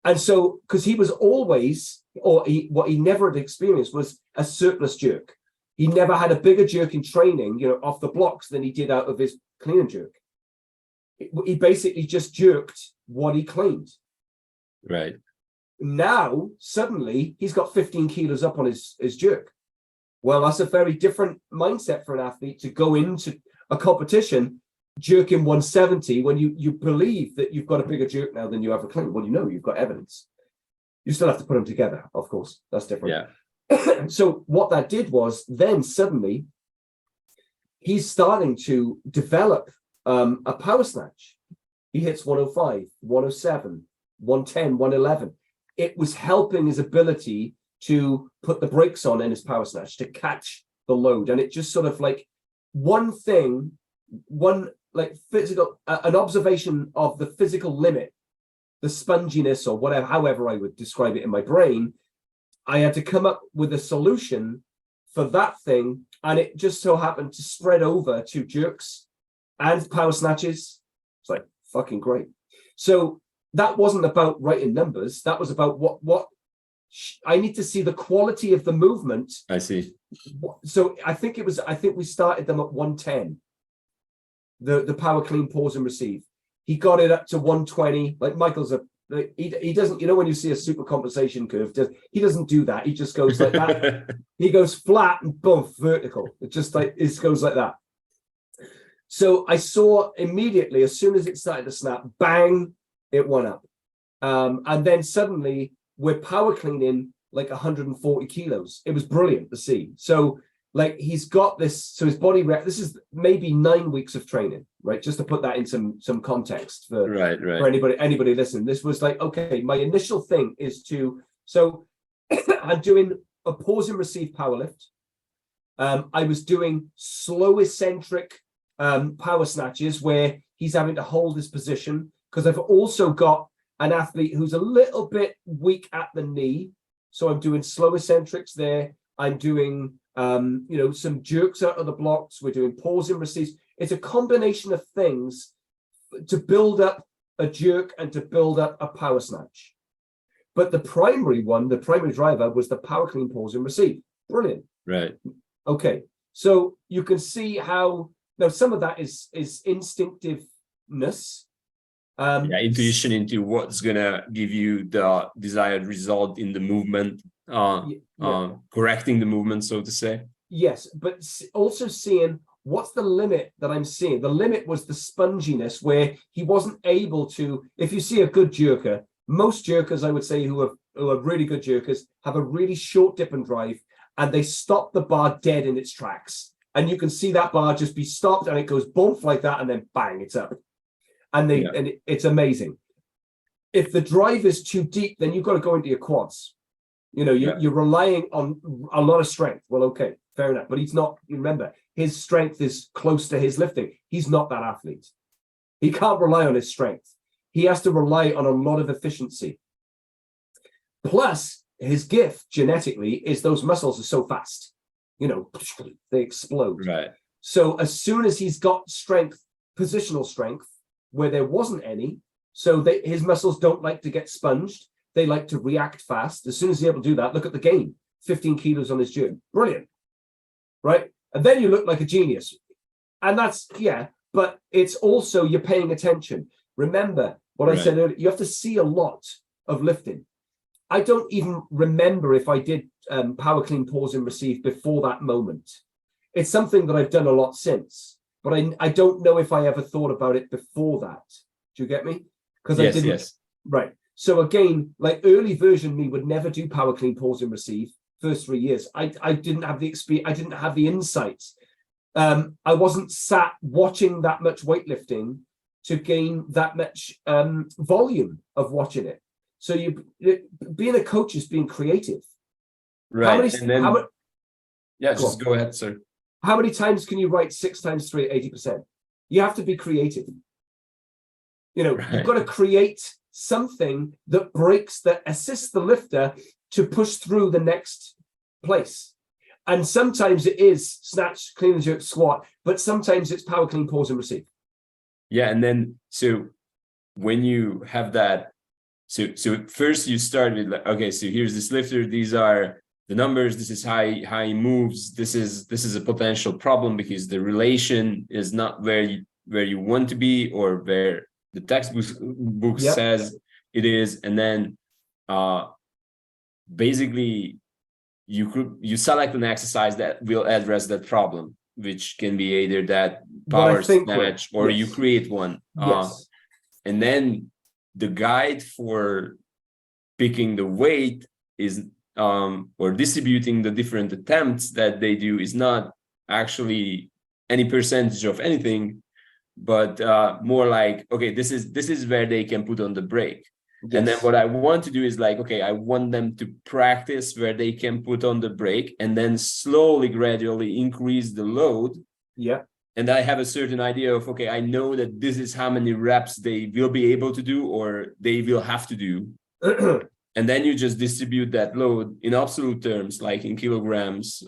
And so, because he was always, what he never had experienced was a surplus jerk. He never had a bigger jerk in training, you know, off the blocks than he did out of his clean and jerk. He basically just jerked what he cleaned. Right. Now, suddenly, he's got 15 kilos up on his jerk. Well, that's a very different mindset for an athlete to go into a competition jerking 170 when you believe that you've got a bigger jerk now than you ever clean. Well, you know, you've got evidence. You still have to put them together, of course. That's different. Yeah. So what that did was then suddenly he's starting to develop a power snatch. He hits 105, 107, 110, 111. It was helping his ability to put the brakes on in his power snatch, to catch the load. And it just sort of like one like physical, an observation of the physical limit, the sponginess or whatever, however I would describe it in my brain. I had to come up with a solution for that thing. And it just so happened to spread over to jerks and power snatches. It's like fucking great. So that wasn't about writing numbers. That was about what I need to see the quality of the movement. I see. So I think we started them at 110. The power clean, pause and receive. He got it up to 120. Like Michael's he doesn't, you know, when you see a super compensation curve, he doesn't do that. He just goes like that. He goes flat and boom, vertical. It just like it goes like that. So I saw immediately, as soon as it started to snap, bang, it went up. And then suddenly we're power cleaning like 140 kilos. It was brilliant to see. So like he's got this, so his body this is maybe 9 weeks of training, right? Just to put that in some context for anybody listening. This was like, okay, my initial thing is so I'm doing a pause and receive power lift. I was doing slow eccentric power snatches where he's having to hold his position, because I've also got an athlete who's a little bit weak at the knee. So I'm doing slow eccentrics there. I'm doing, some jerks out of the blocks. We're doing pause and receives. It's a combination of things to build up a jerk and to build up a power snatch. But the primary driver was the power clean, pause and receive. Brilliant. Right. Okay. So you can see how, now some of that is instinctiveness. Intuition into what's gonna give you the desired result in the movement, correcting the movement, so to say. Yes, but also seeing what's the limit that I'm seeing. The limit was the sponginess, where he wasn't able to. If you see a good jerker, most jerkers, I would say, who are really good jerkers, have a really short dip and drive, and they stop the bar dead in its tracks. And you can see that bar just be stopped, and it goes bump like that, and then bang, it's up. And it's amazing. If the drive is too deep, then you've got to go into your quads. You know, you're relying on a lot of strength. Well, okay, fair enough. But he's not, remember, his strength is close to his lifting. He's not that athlete. He can't rely on his strength. he has to rely on a lot of efficiency. Plus, his gift genetically is those muscles are so fast, they explode. Right. So as soon as he's got strength, positional strength, where there wasn't any, so his muscles don't like to get sponged. They like to react fast. As soon as he's able to do that, look at the gain, 15 kilos on his gym. Brilliant, right? And then you look like a genius. And that's, but it's also you're paying attention. Remember what I said earlier, you have to see a lot of lifting. I don't even remember if I did power clean, pause and receive before that moment. It's something that I've done a lot since, but I don't know if I ever thought about it before that. Do you get me? Because I didn't. Yes. Right. So again, like early version me would never do power clean, pause and receive first 3 years. I didn't have the experience. I didn't have the insights. I wasn't sat watching that much weightlifting to gain that much volume of watching it. So being a coach is being creative. Right. Go ahead, sir. How many times can you write 6 times 3 at 80%? You have to be creative. You've got to create something that assists the lifter to push through the next place. And sometimes it is snatch, clean and jerk, squat, but sometimes it's power clean, pause and receive. Yeah. And then, so when you have that, so first you start with like, okay, so here's this lifter. These are the numbers. This is how he moves. This is a potential problem because the relation is not where you want to be or where the textbook says it is. And then basically you select an exercise that will address that problem, which can be either that power snatch or you create one. And then the guide for picking the weight is or distributing the different attempts that they do is not actually any percentage of anything, but more like, okay, this is where they can put on the brake. And then what I want to do is like, okay, I want them to practice where they can put on the brake and then slowly, gradually increase the load. Yeah. And I have a certain idea of, okay, I know that this is how many reps they will be able to do or they will have to do. And then you just distribute that load in absolute terms, like in kilograms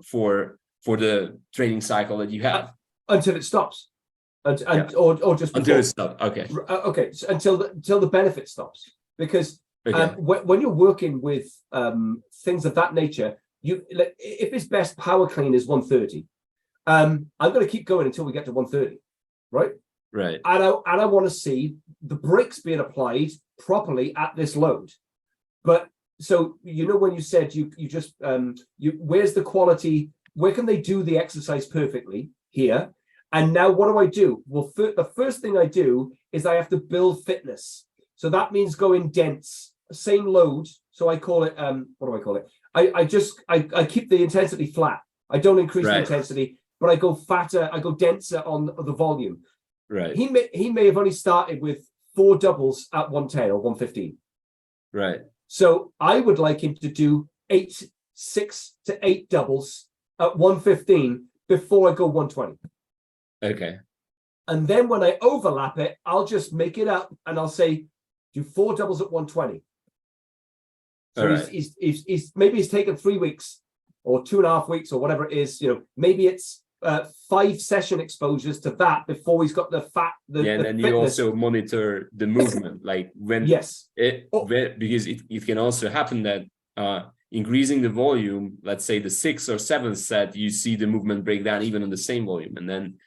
for the training cycle that you have. Until it stops. Or just before. Until it stops. Okay. Okay. So until the benefit stops. Because when you're working with things of that nature, if his best power clean is 130, I'm going to keep going until we get to 130, right? Right. And I want to see the brakes being applied properly at this load. But so when you said you just where's the quality? Where can they do the exercise perfectly? Here. And now what do I do? Well, the first thing I do is I have to build fitness. So that means going dense, same load. So I call it what do I call it? I keep the intensity flat. I don't increase the intensity, but I go fatter. I go denser on the volume. Right. He may have only started with 4 doubles at 110 or 115. Right. So I would like him to do 6 to 8 doubles at 115 before I go 120. Okay. And then when I overlap it, I'll just make it up and I'll say, do 4 doubles at 120. So he's maybe he's taken 3 weeks or 2.5 weeks or whatever it is. Maybe it's 5 session exposures to that before he's got the fat. And then you also monitor the movement, like when because it can also happen that increasing the volume, let's say the 6th or 7th set, you see the movement break down even on the same volume, and then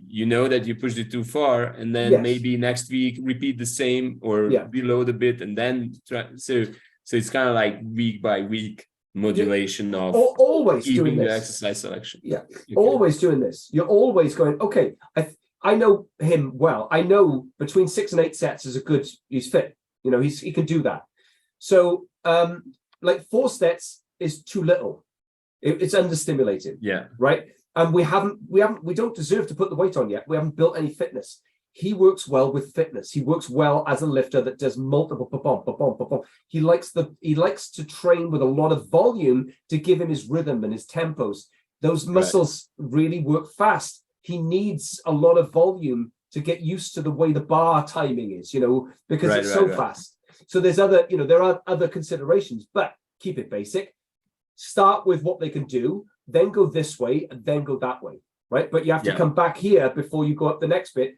you know that you pushed it too far, and then maybe next week repeat the same or reload a bit, and then so it's kind of like week by week modulation of always doing the this exercise selection. Always doing this. You're always going, okay, I know him well. I know between 6 and 8 sets is a good, he's fit, he can do that. So like 4 sets is too little. It's understimulated. Right. And we don't deserve to put the weight on yet. We haven't built any fitness. He works well with fitness. He works well as a lifter that does multiple ba-bum. He likes to train with a lot of volume to give him his rhythm and his tempos. Those muscles really work fast. He needs a lot of volume to get used to the way the bar timing is, because Right, it's so right. fast. So there's other, there are other considerations, but keep it basic. Start with what they can do, then go this way, and then go that way, right? But you have to Yeah. come back here before you go up the next bit.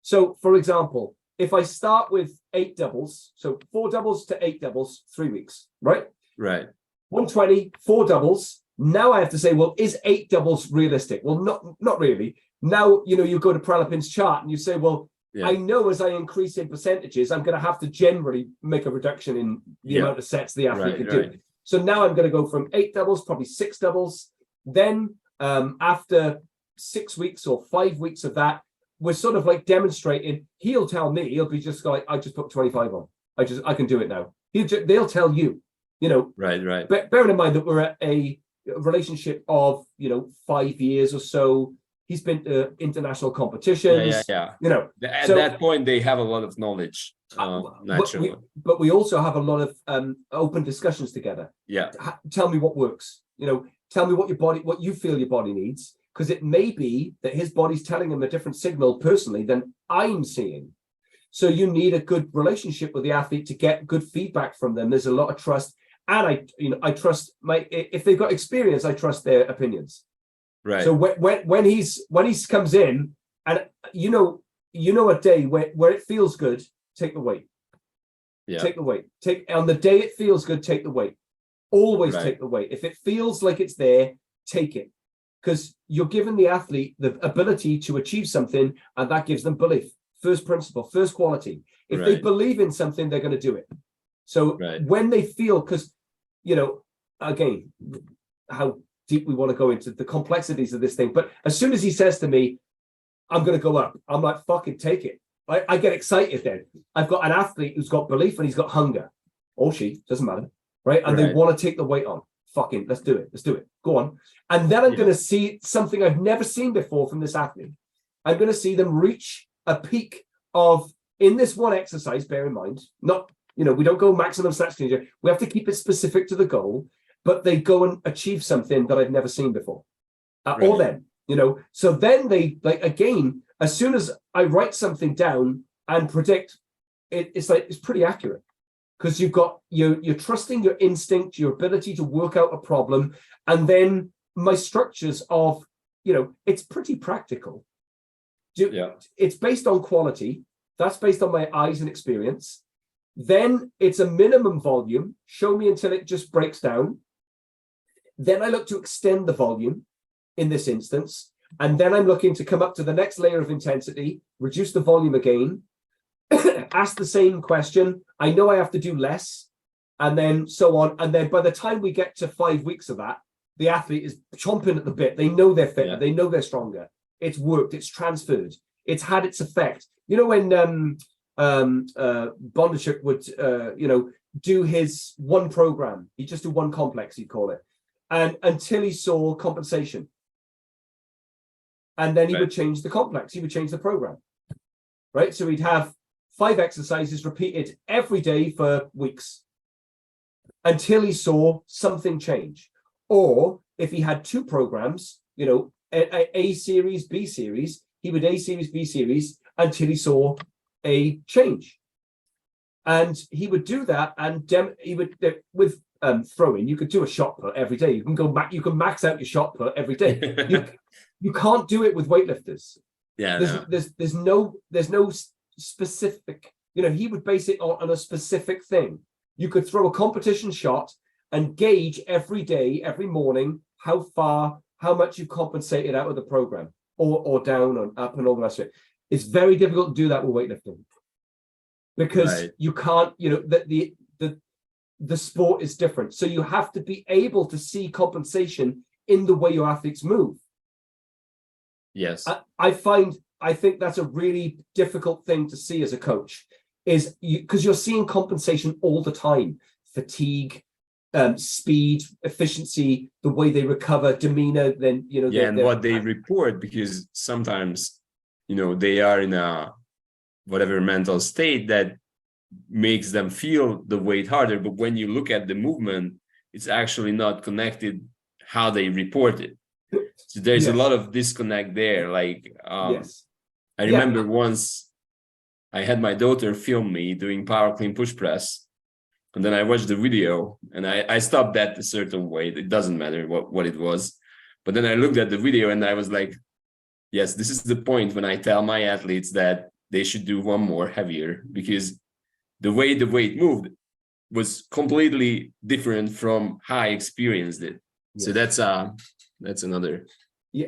So, for example, if I start with 8 doubles, so 4 doubles to 8 doubles, 3 weeks, right? Right. 120, 4 doubles. Now I have to say, well, is 8 doubles realistic? Well, not really. Now, you go to Pralapin's chart and you say, well, Yeah. I know as I increase in percentages, I'm going to have to generally make a reduction in the amount of sets the athlete can do. So now I'm going to go from 8 doubles, probably 6 doubles. Then after 6 weeks or 5 weeks of that, we're sort of like demonstrating. He'll tell me, he'll be just like, I just put 25 on. I can do it now. They'll tell you, Right. But bearing in mind that we're at a relationship of 5 years or so. He's been to international competitions. Yeah. At so, that point, they have a lot of knowledge, naturally. But we also have a lot of open discussions together. Yeah. Tell me what works. Tell me what you feel your body needs, because it may be that his body's telling him a different signal personally than I'm seeing. So you need a good relationship with the athlete to get good feedback from them. There's a lot of trust, and I trust if they've got experience, I trust their opinions. Right. So when he comes in, and a day where it feels good, take the weight. Yeah. Take the weight. On the day it feels good, take the weight. Always take the weight. If it feels like it's there, take it. Because you're giving the athlete the ability to achieve something, and that gives them belief. First principle, first quality. If they believe in something, they're going to do it. So when they feel, because, again, how deep we want to go into the complexities of this thing. But as soon as he says to me, I'm going to go up, I'm like, fucking take it. I get excited then. I've got an athlete who's got belief and he's got hunger. Or she, doesn't matter. Right? And they want to take the weight on. Fucking, let's do it. Let's do it. Go on. And then I'm going to see something I've never seen before from this athlete. I'm going to see them reach a peak of, in this one exercise, bear in mind, not, we don't go maximum snatch clean. We have to keep it specific to the goal, but they go and achieve something that I've never seen before. Or then, so then they, again, as soon as I write something down and predict, it's pretty accurate. Because you're trusting your instinct, your ability to work out a problem, and then my structures of, it's pretty practical. It's based on quality. That's based on my eyes and experience. Then it's a minimum volume. Show me until it just breaks down. Then I look to extend the volume in this instance, and then I'm looking to come up to the next layer of intensity, reduce the volume again. Ask the same question. I know I have to do less, and then so on. And then by the time we get to 5 weeks of that, the athlete is chomping at the bit. They know they're fitter. They know they're stronger. It's worked. It's transferred. It's had its effect. When Bondarchuk would, do his one program, he'd just do one complex, he'd call it, and until he saw compensation. And then he would change the complex. He would change the program. Right. So he'd have 5 exercises repeated every day for weeks until he saw something change. Or if he had 2 programs, A series, B series, he would A series, B series until he saw a change. And he would do that, and he would with throwing. You could do a shot put every day. You can go back. You can max out your shot put every day. You can't do it with weightlifters. There's no specific, he would base it on a specific thing. You could throw a competition shot and gauge every day, every morning, how much you've compensated out of the program, or down and up and all the rest of it. It's very difficult to do that with weightlifting because you can't, the sport is different. So you have to be able to see compensation in the way your athletes move. Yes. I think that's a really difficult thing to see as a coach, is because you're seeing compensation all the time. Fatigue, speed, efficiency, the way they recover, demeanor, then, and what they report, because sometimes, they are in a whatever mental state that makes them feel the weight harder. But when you look at the movement, it's actually not connected how they report it. So there's a lot of disconnect there. I remember once I had my daughter film me doing power clean push press. And then I watched the video and I stopped that a certain weight. It doesn't matter what it was. But then I looked at the video and I was like, yes, this is the point when I tell my athletes that they should do one more heavier, because the way the weight moved was completely different from how I experienced it. Yeah. So that's another. Yeah,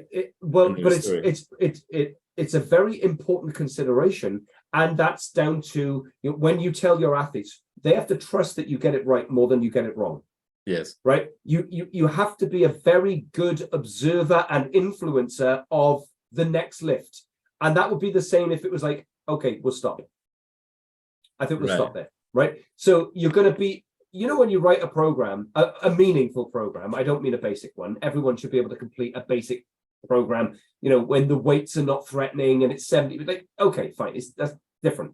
it's a very important consideration, and that's down to, you know, when you tell your athletes, they have to trust that you get it right more than you get it wrong. Yes. Right. You have to be a very good observer and influencer of the next lift, and that would be the same if it was like, okay, we'll stop. I think we'll stop there. Right. So you're going to be, you know, when you write a program, a meaningful program, I don't mean a basic one. Everyone should be able to complete a basic program, you know, when the weights are not threatening and it's 70, like, okay, fine, that's different.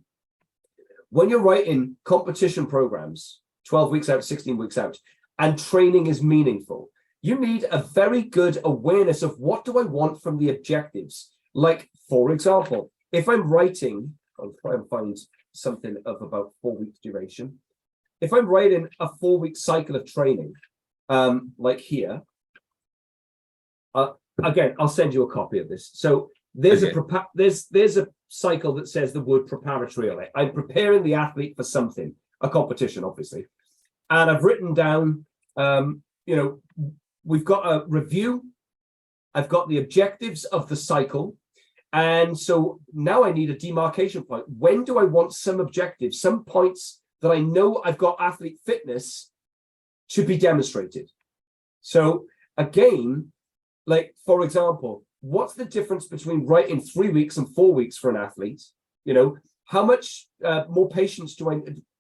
When you're writing competition programs, 12 weeks out, 16 weeks out, and training is meaningful, you need a very good awareness of what do I want from the objectives. Like, for example, if I'm writing, I'll try and find something of about 4 weeks duration. If I'm writing a 4-week cycle of training, like here, again, I'll send you a copy of this. So there's there's a cycle that says the word preparatory on it. I'm preparing the athlete for something, a competition, obviously. And I've written down, you know, we've got a review. I've got the objectives of the cycle. And so now I need a demarcation point. When do I want some objectives, some points that I know I've got athlete fitness to be demonstrated? So again, like, for example, what's the difference between writing 3 weeks and 4 weeks for an athlete? You know, how much more patience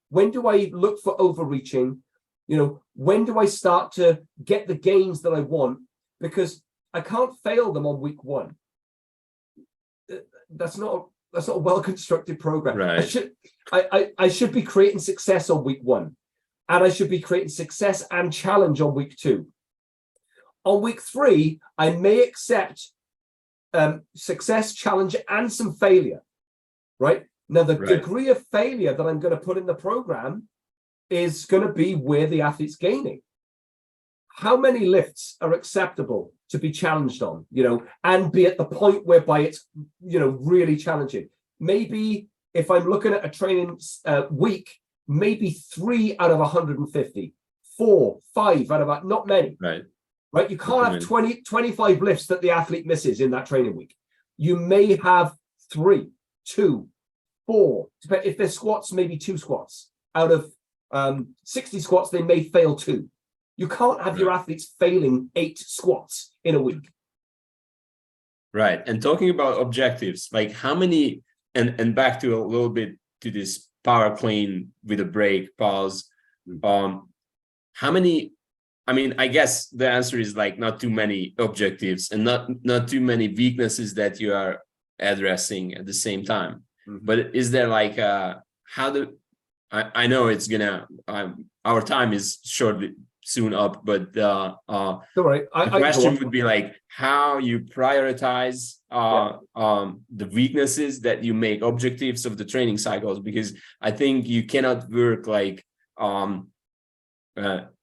when do I look for overreaching? You know, when do I start to get the gains that I want? Because I can't fail them on week 1. That's not a well-constructed program. Right. I should be creating success on week 1, and I should be creating success and challenge on week 2. On week 3, I may accept success, challenge, and some failure. Right now, the degree of failure that I'm going to put in the program is going to be where the athlete's gaining. How many lifts are acceptable to be challenged on, you know, and be at the point whereby it's, you know, really challenging? Maybe if I'm looking at a training week, maybe 3 out of 150, 4, 5 out of, not many. Right. You can't have 25 lifts that the athlete misses in that training week. You may have 3, 2, 4. If there's squats, maybe 2 squats. Out of 60 squats, they may fail 2. You can't have your athletes failing 8 squats in a week. Right. And talking about objectives, like how many, and back to a little bit to this power clean with a break pause, how many, I mean, I guess the answer is like not too many objectives and not too many weaknesses that you are addressing at the same time. Mm-hmm. But is there like I know it's gonna our time is soon up, but the question would be like how you prioritize the weaknesses that you make objectives of the training cycles, because I think you cannot work like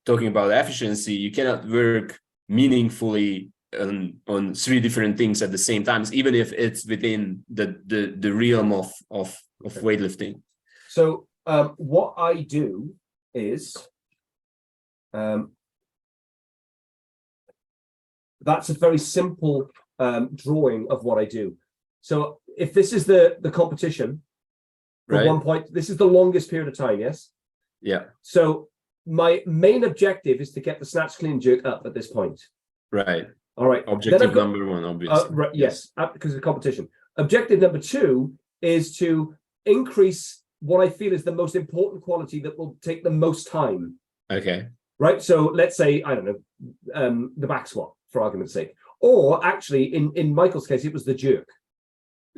talking about efficiency, you cannot work meaningfully on 3 different things at the same time, even if it's within the realm of weightlifting. So what I do is that's a very simple drawing of what I do. So if this is the competition for 1 point, this is the longest period of time, yes? Yeah. So my main objective is to get the snatch, clean, jerk up at this point. Right. All right. Objective number 1, obviously. Yes, because of the competition. Objective number 2 is to increase what I feel is the most important quality that will take the most time. Okay. Right. So let's say, I don't know, the back squat, for argument's sake. Or actually, in Michael's case, it was the jerk.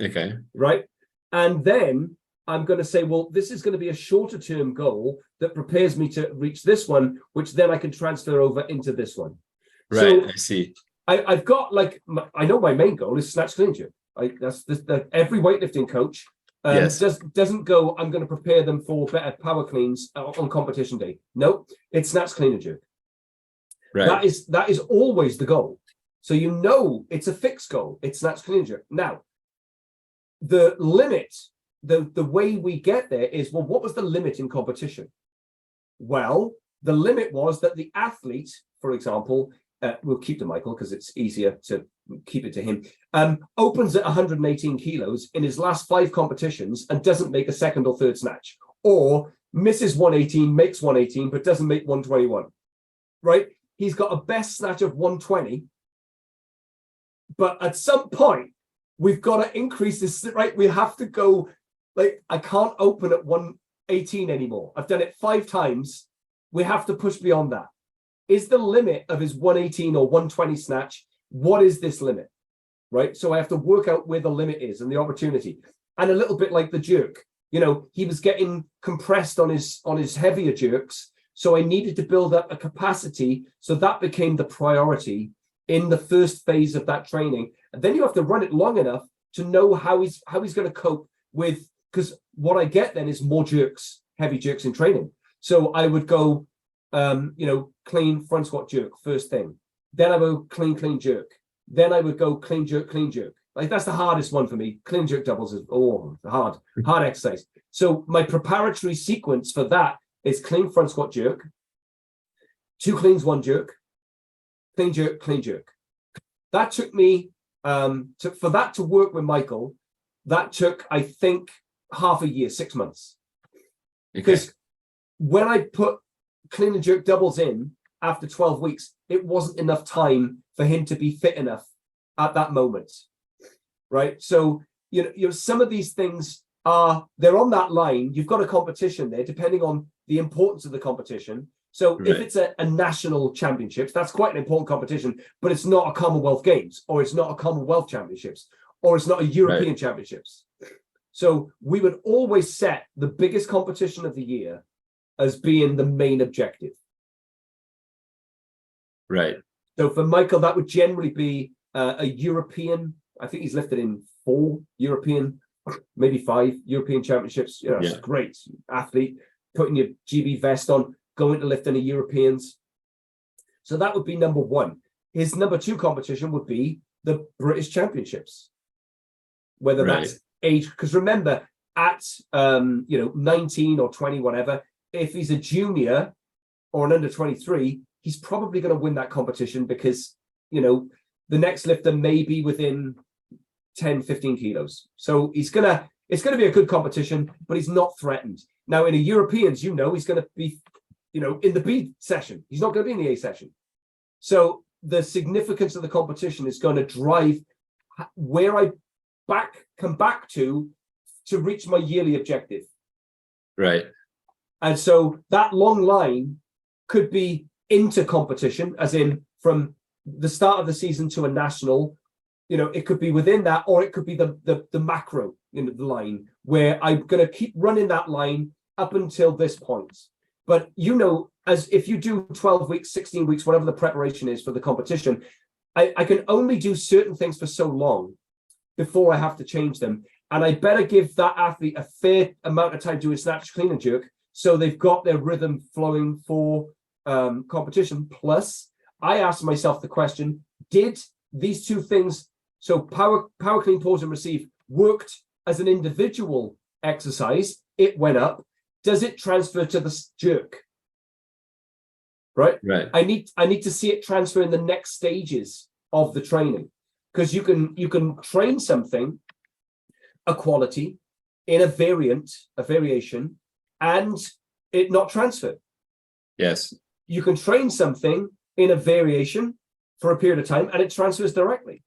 Okay. Right. And then I'm going to say, well, this is going to be a shorter term goal that prepares me to reach this one, which then I can transfer over into this one. Right. So I see. I've got like, I know my main goal is snatch, clean, jerk. Every weightlifting coach Yes. doesn't go, I'm going to prepare them for better power cleans on competition day. No, it's snatch, clean and jerk. Right. That is always the goal. So you know it's a fixed goal. It's snatch, clean and jerk. Now, the limit, the way we get there is, well, what was the limit in competition? Well, the limit was that the athlete, for example, we'll keep to Michael because it's easier to keep it to him, opens at 118 kilos in his last 5 competitions and doesn't make a second or third snatch, or misses 118, makes 118, but doesn't make 121, right? He's got a best snatch of 120, but at some point, we've got to increase this, right? We have to go, like, I can't open at 118 anymore. I've done it 5 times. We have to push beyond that. Is the limit of his 118 or 120 snatch, what is this limit, right? So I have to work out where the limit is and the opportunity. And a little bit like the jerk, you know, he was getting compressed on his heavier jerks. So I needed to build up a capacity. So that became the priority in the first phase of that training. And then you have to run it long enough to know how he's going to cope with, because what I get then is more jerks, heavy jerks in training. So I would go, clean front squat jerk, first thing. Then I would clean jerk. Then I would go clean jerk. Like, that's the hardest one for me. Clean jerk doubles is hard exercise. So my preparatory sequence for that is clean front squat jerk, 2 cleans, 1 jerk, clean jerk. That took me for that to work with Michael. That took, I think, half a year, 6 months. Because when I put clean and jerk doubles in after 12 weeks, it wasn't enough time for him to be fit enough at that moment, right? So, you know, some of these things they're on that line. You've got a competition there, depending on the importance of the competition. So if it's a national championships, that's quite an important competition, but it's not a Commonwealth Games, or it's not a Commonwealth Championships, or it's not a European Championships. So we would always set the biggest competition of the year as being the main objective. Right. So for Michael, that would generally be a European. I think he's lifted in 4 European, maybe 5 European Championships. You know, it's a great athlete, putting your GB vest on, going to lift any Europeans. So that would be number 1. His number 2 competition would be the British Championships, whether that's age, because remember, at 19 or 20, whatever, if he's a junior or an under 23, he's probably going to win that competition, because, you know, the next lifter may be within 10, 15 kilos. So it's going to be a good competition, but he's not threatened. Now, in a Europeans, he's going to be, in the B session. He's not going to be in the A session. So the significance of the competition is going to drive where I come back to reach my yearly objective. Right. And so that long line could be into competition, as in from the start of the season to a national. It could be within that, or it could be the macro in the line, where I'm going to keep running that line up until this point. But as if you do 12 weeks, 16 weeks, whatever the preparation is for the competition, I can only do certain things for so long before I have to change them. And I better give that athlete a fair amount of time doing snatch, clean and jerk, so they've got their rhythm flowing for competition. Plus, I asked myself the question, did these 2 things, so power clean, pause and receive, worked as an individual exercise, it went up. Does it transfer to the jerk? Right. I need to see it transfer in the next stages of the training, because you can train something, a quality, in a variation, and it not transfer. Yes. You can train something in a variation for a period of time, and it transfers directly.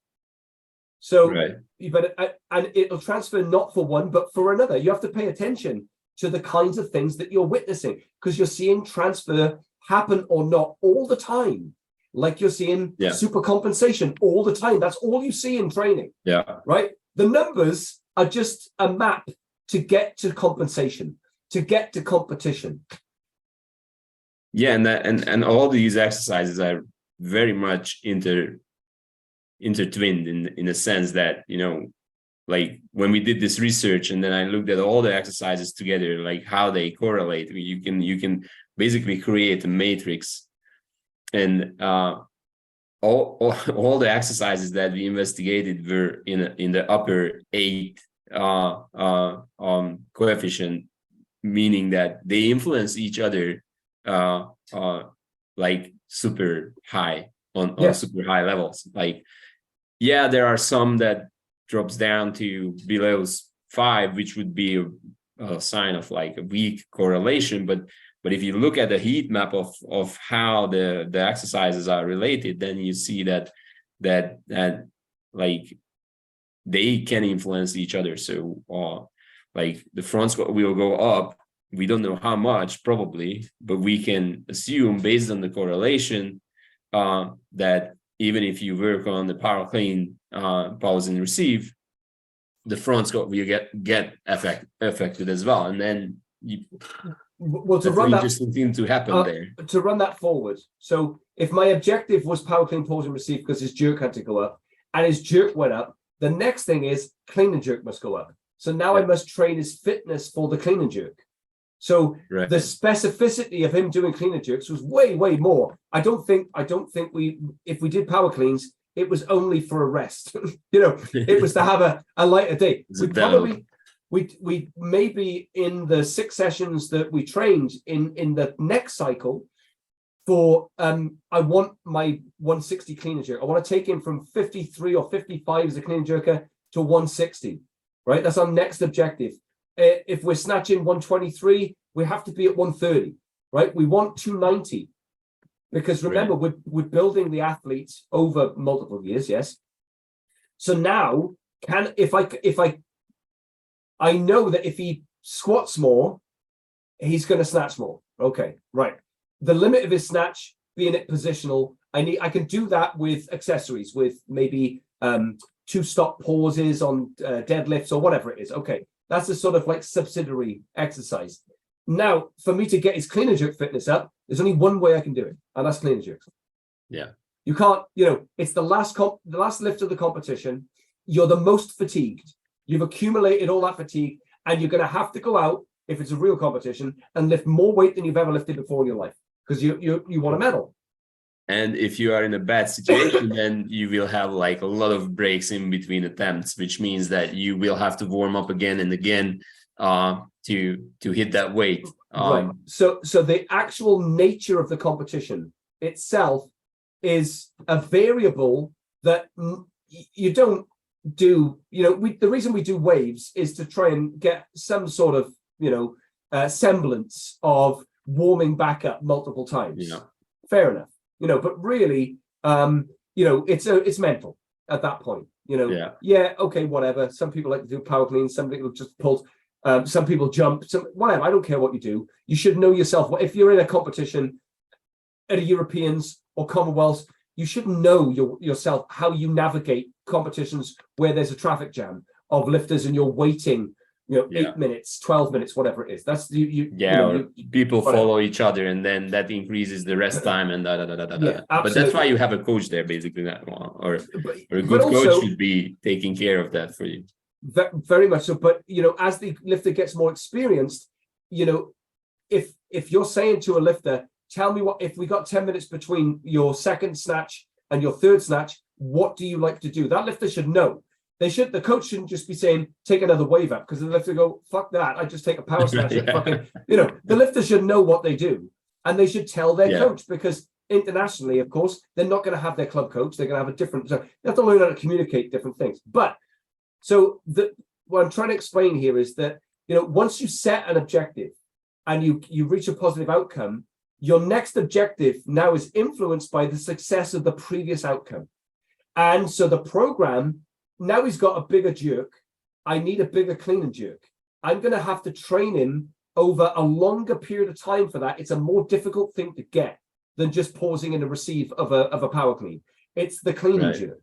So, and it'll transfer not for one, but for another. You have to pay attention to the kinds of things that you're witnessing, because you're seeing transfer happen or not all the time. Like you're seeing super compensation all the time. That's all you see in training. Yeah. Right. The numbers are just a map to get to compensation, to get to competition. Yeah, and all these exercises are very much intertwined in a sense that, like when we did this research, and then I looked at all the exercises together, like how they correlate. You can basically create a matrix, and all the exercises that we investigated were in the upper 8 coefficient, meaning that they influence each other like super high on super high levels. Like, yeah, there are some that drops down to below 5, which would be a sign of like a weak correlation. But if you look at the heat map of how the exercises are related, then you see that like they can influence each other. So like the front squat will go up. We don't know how much, probably, but we can assume based on the correlation that even if you work on the power clean, pause and receive, the front squat will get affected as well. And then well, to that's run an that interesting thing to happen there. To run that forward. So if my objective was power clean, pause and receive because his jerk had to go up, and his jerk went up, the next thing is clean and jerk must go up. So now I must train his fitness for the clean and jerk. So the specificity of him doing clean and jerks was way more. I don't think if we did power cleans, it was only for a rest. It was to have a lighter day. We maybe in the 6 sessions that we trained in the next cycle for I want my 160 clean and jerk. I want to take him from 53 or 55 as a clean and jerker to 160. Right, that's our next objective. If we're snatching 123, we have to be at 130. Right, we want 290 because remember we're building the athletes over multiple years. Yes. So now I know that if he squats more, he's going to snatch more. Okay, right. The limit of his snatch being it positional, I can do that with accessories, with maybe 2 stop pauses on deadlifts or whatever it is. Okay, that's a sort of like subsidiary exercise. Now, for me to get his clean and jerk fitness up, there's only one way I can do it, and that's clean and jerks. Yeah. You can't, it's the last lift of the competition. You're the most fatigued. You've accumulated all that fatigue, and you're going to have to go out, if it's a real competition, and lift more weight than you've ever lifted before in your life because you want a medal. And if you are in a bad situation, then you will have like a lot of breaks in between attempts, which means that you will have to warm up again and again to hit that weight. Right. So the actual nature of the competition itself is a variable that you don't do. The reason we do waves is to try and get some sort of semblance of warming back up multiple times. Yeah. Fair enough. But really, it's mental at that point. Okay, whatever. Some people like to do power cleans. Some people just pull. Some people jump. Whatever. I don't care what you do. You should know yourself. If you're in a competition at a Europeans or Commonwealths, you should know yourself how you navigate competitions where there's a traffic jam of lifters and you're waiting. 8 minutes, 12 minutes, whatever it is. That's people follow each other, and then that increases the rest time and Yeah, but that's why you have a coach there, basically, or a good coach should be taking care of that for you. Very much so. But as the lifter gets more experienced, if you're saying to a lifter, tell me if we got 10 minutes between your second snatch and your third snatch, what do you like to do? That lifter should know. The coach shouldn't just be saying, take another wave up, because the lifter go, fuck that, I just take a power snatch. The lifter should know what they do, and they should tell their coach, because internationally, of course, they're not going to have their club coach. They're going to have a different, so they have to learn how to communicate different things. But so what I'm trying to explain here is that, once you set an objective and you reach a positive outcome, your next objective now is influenced by the success of the previous outcome. And so the program, now he's got a bigger jerk. I need a bigger clean and jerk. I'm going to have to train him over a longer period of time for that. It's a more difficult thing to get than just pausing in the receive of a power clean. It's the clean and jerk,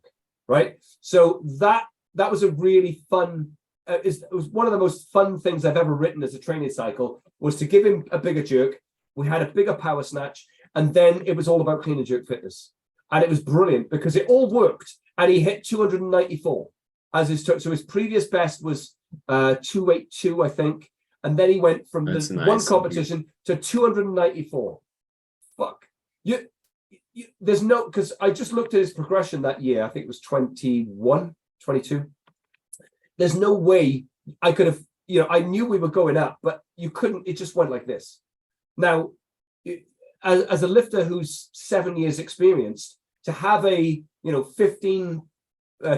right? So that was a really fun. It was one of the most fun things I've ever written as a training cycle, was to give him a bigger jerk. We had a bigger power snatch, and then it was all about clean and jerk fitness. And it was brilliant because it all worked. And he hit 294. as so his previous best was 282, I think, and then he went from That's the nice. one competition to 294. Fuck you. There's no, because I just looked at his progression that year. I think it was 21, 22. There's no way I could have, I knew we were going up, but you couldn't, it just went like this. Now, as a lifter who's 7 years experienced, to have a 15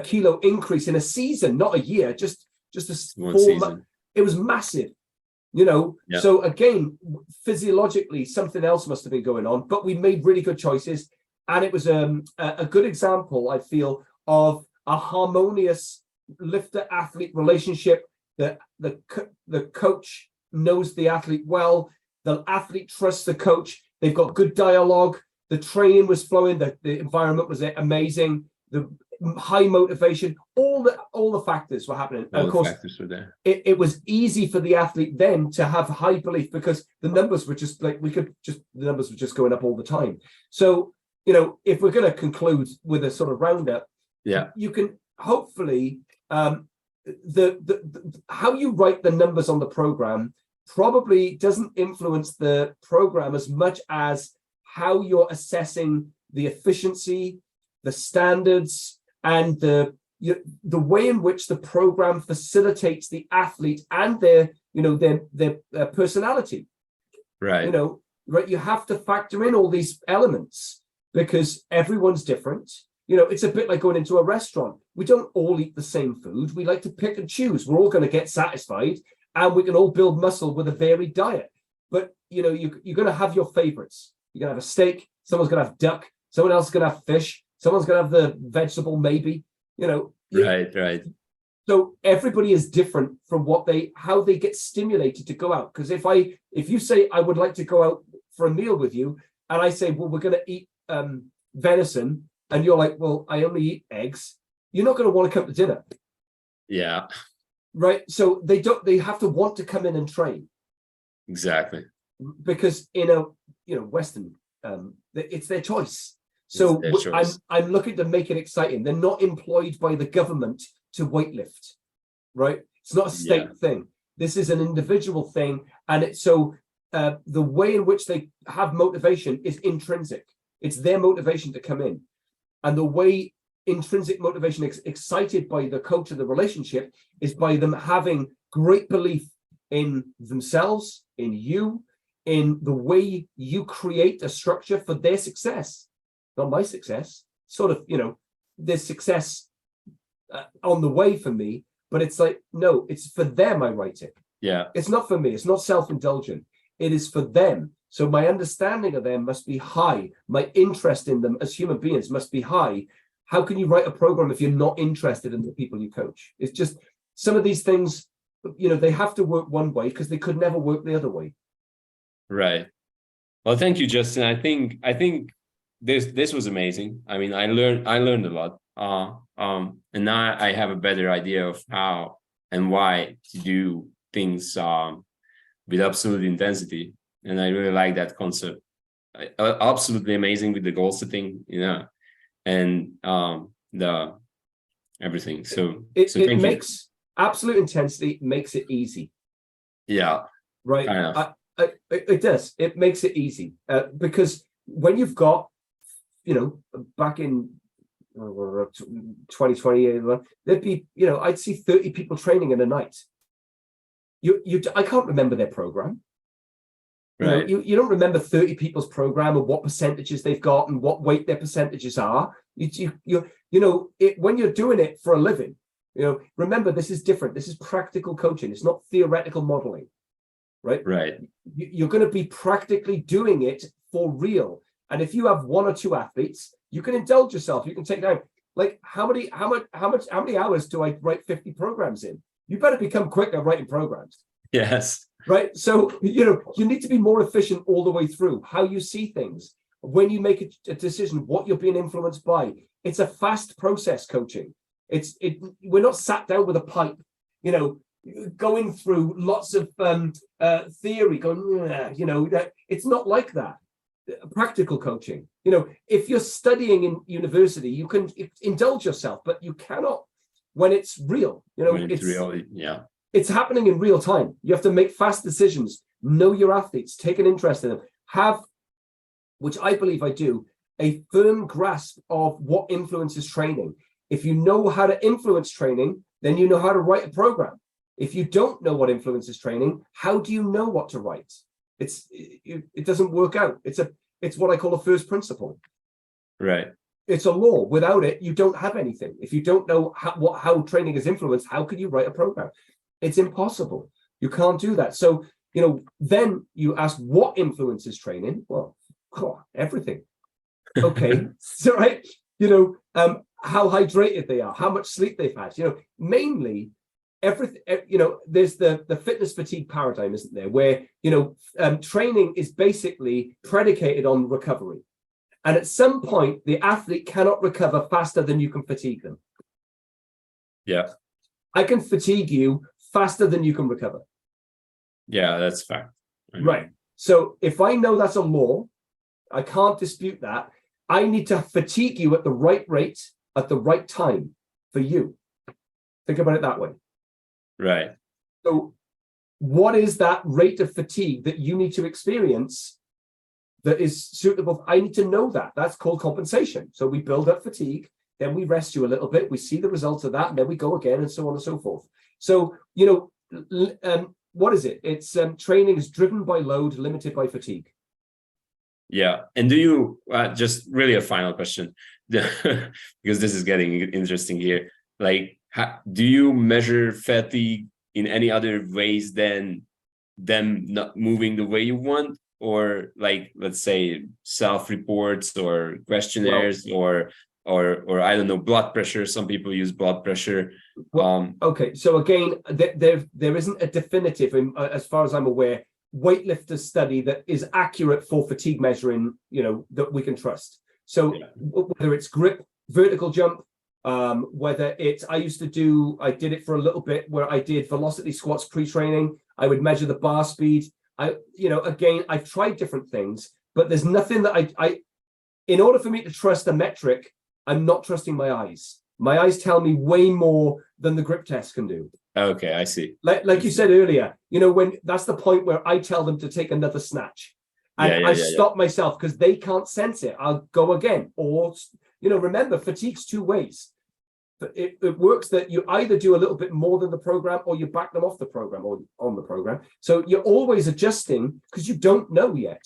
kilo increase in a season, not a year, just a One season. It was massive. Yeah. So again, physiologically something else must have been going on, but we made really good choices, and it was a good example, I feel, of a harmonious lifter athlete relationship. That the coach knows the athlete well, the athlete trusts the coach, they've got good dialogue, the training was flowing, the environment was amazing, the high motivation, all the factors were happening. All and of course, factors were there. It was easy for the athlete then to have high belief, because the numbers were just like, the numbers were just going up all the time. So, if we're going to conclude with a sort of roundup, you can hopefully, the how you write the numbers on the program probably doesn't influence the program as much as how you're assessing the efficiency, the standards, and the way in which the program facilitates the athlete and their personality. Right. Right. You have to factor in all these elements because everyone's different. It's a bit like going into a restaurant. We don't all eat the same food. We like to pick and choose. We're all going to get satisfied, and we can all build muscle with a varied diet. But you're going to have your favorites. You're going to have a steak. Someone's going to have duck. Someone else is going to have fish. Someone's going to have the vegetable, maybe. Right. So everybody is different from how they get stimulated to go out. Because if you say I would like to go out for a meal with you, and I say, well, we're going to eat venison, and you're like, well, I only eat eggs, you're not going to want to come to dinner. Yeah. Right. So they have to want to come in and train. Exactly. Because in a Western, it's their choice. So I'm looking to make it exciting. They're not employed by the government to weightlift, right? It's not a state thing. This is an individual thing, and it's so the way in which they have motivation is intrinsic. It's their motivation to come in, and the way intrinsic motivation is excited by the coach and the relationship is by them having great belief in themselves, in you, in the way you create a structure for their success. Not my success, sort of, there's success on the way for me, but it's like, no, it's for them I write it. Yeah. It's not for me. It's not self-indulgent. It is for them. So my understanding of them must be high. My interest in them as human beings must be high. How can you write a program if you're not interested in the people you coach? It's just some of these things, they have to work one way because they could never work the other way. Right. Well, thank you, Justin. I think this was amazing. I mean, I learned a lot. And now I have a better idea of how and why to do things with absolute intensity. And I really like that concept. Absolutely amazing with the goal setting, and the everything. So it makes absolute intensity makes it easy. Yeah. Right. It does. It makes it easy because when you've got, back in 2020, there'd be, I'd see 30 people training in a night. I can't remember their program. Right. You don't remember 30 people's program and what percentages they've got and what weight their percentages are. When you're doing it for a living, remember, this is different. This is practical coaching. It's not theoretical modeling, right? Right. You're going to be practically doing it for real. And if you have one or two athletes, you can indulge yourself. You can take down, like, how many hours do I write 50 programs in? You better become quick at writing programs. Yes. Right. So, you need to be more efficient all the way through how you see things. When you make a decision, what you're being influenced by. It's a fast process, coaching. We're not sat down with a pipe, going through lots of theory, going, it's not like that. Practical coaching. If you're studying in university, you can indulge yourself, but you cannot when it's real. when it's real, it's happening in real time. You have to make fast decisions, know your athletes, take an interest in them, have, which I believe I do, a firm grasp of what influences training. If you know how to influence training, then you know how to write a program. If you don't know what influences training, how do you know what to write? It doesn't work out. It's what I call a first principle. Right. It's a law. Without it, you don't have anything. If you don't know how training is influenced, how could you write a program? It's impossible. You can't do that. So, then you ask what influences training? Well, everything. Okay. So, right. How hydrated they are, how much sleep they've had, mainly everything, there's the fitness fatigue paradigm, isn't there, where, training is basically predicated on recovery. And at some point, the athlete cannot recover faster than you can fatigue them. Yeah. I can fatigue you faster than you can recover. Yeah, that's fact. Right. So if I know that's a law, I can't dispute that. I need to fatigue you at the right rate, at the right time for you. Think about it that way. Right. So what is that rate of fatigue that you need to experience that is suitable? I need to know that. That's called compensation. So we build up fatigue, then we rest you a little bit, we see the results of that, and then we go again, and so on and so forth. So, what is it? It's training is driven by load, limited by fatigue. Yeah. And do you, just really a final question, because this is getting interesting here. Like, do you measure fatigue in any other ways than them not moving the way you want? Or like, let's say self-reports or questionnaires, or I don't know, blood pressure. Some people use blood pressure. Okay. So again, there isn't a definitive, as far as I'm aware, weightlifters study that is accurate for fatigue measuring, that we can trust. So whether it's grip, vertical jump, whether it's, I did it for a little bit where I did velocity squats pre-training. I would measure the bar speed. Again, I've tried different things, but there's nothing that in order for me to trust a metric, I'm not trusting my eyes. My eyes tell me way more than the grip test can do. Okay, I see. Like you said earlier, when that's the point where I tell them to take another snatch, and I stop myself because they can't sense it. I'll go again, or remember, fatigue's two ways. It works that you either do a little bit more than the program, or you back them off the program or on the program. So you're always adjusting because you don't know yet.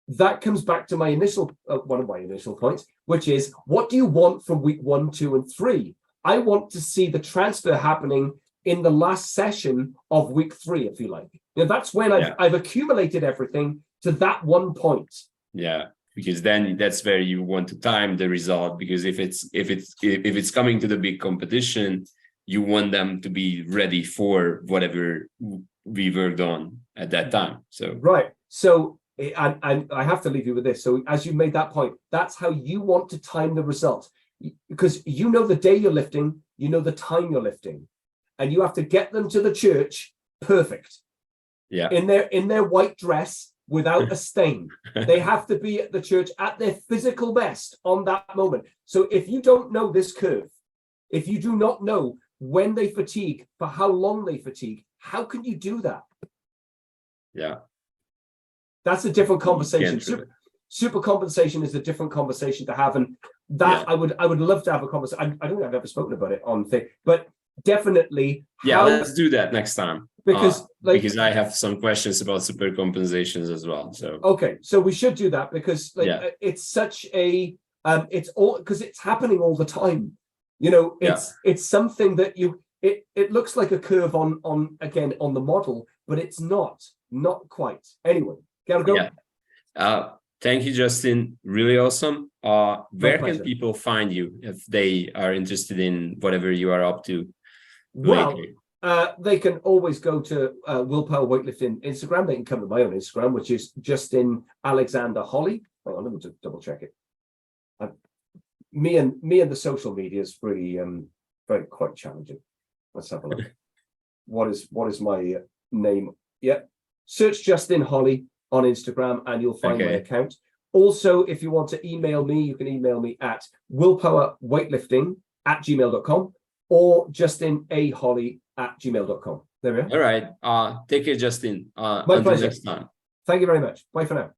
That comes back to my one of my initial points, which is, what do you want from week 1, 2, and 3? I want to see the transfer happening in the last session of week 3, if you like. That's when I've accumulated everything to that one point. Yeah, because then that's where you want to time the result. Because if it's coming to the big competition, you want them to be ready for whatever we worked on at that time. So right. So and I have to leave you with this. So as you made that point, that's how you want to time the result, because the day you're lifting, the time you're lifting, and you have to get them to the church perfect. Yeah. In their white dress without a stain. They have to be at the church at their physical best on that moment. So if you don't know this curve, if you do not know when they fatigue, for how long they fatigue, how can you do that? Yeah. That's a different conversation. Super compensation is a different conversation to have, and that I would love to have a conversation. I don't think I've ever spoken about it on thing, but definitely. Let's do that next time. Because I have some questions about super compensations as well. So okay, so we should do that, because it's such a it's all, because it's happening all the time. It's something that it looks like a curve on the model, but it's not quite. Anyway. Gotta go. Yeah. Thank you, Justin. Really awesome. Where can people find you if they are interested in whatever you are up to? Well, they can always go to Willpower Weightlifting Instagram. They can come to my own Instagram, which is Justin Alexander Holly. Hang on, let me just double check it. Me and the social media is really very quite challenging. Let's have a look. What is my name? Yeah, search Justin Holly on Instagram and you'll find my account. Also, if you want to email me, you can email me at willpowerweightlifting@gmail.com. or justinaholly@gmail.com. There we are. All right. Take care, Justin. My Until pleasure. next time. Thank you very much. Bye for now.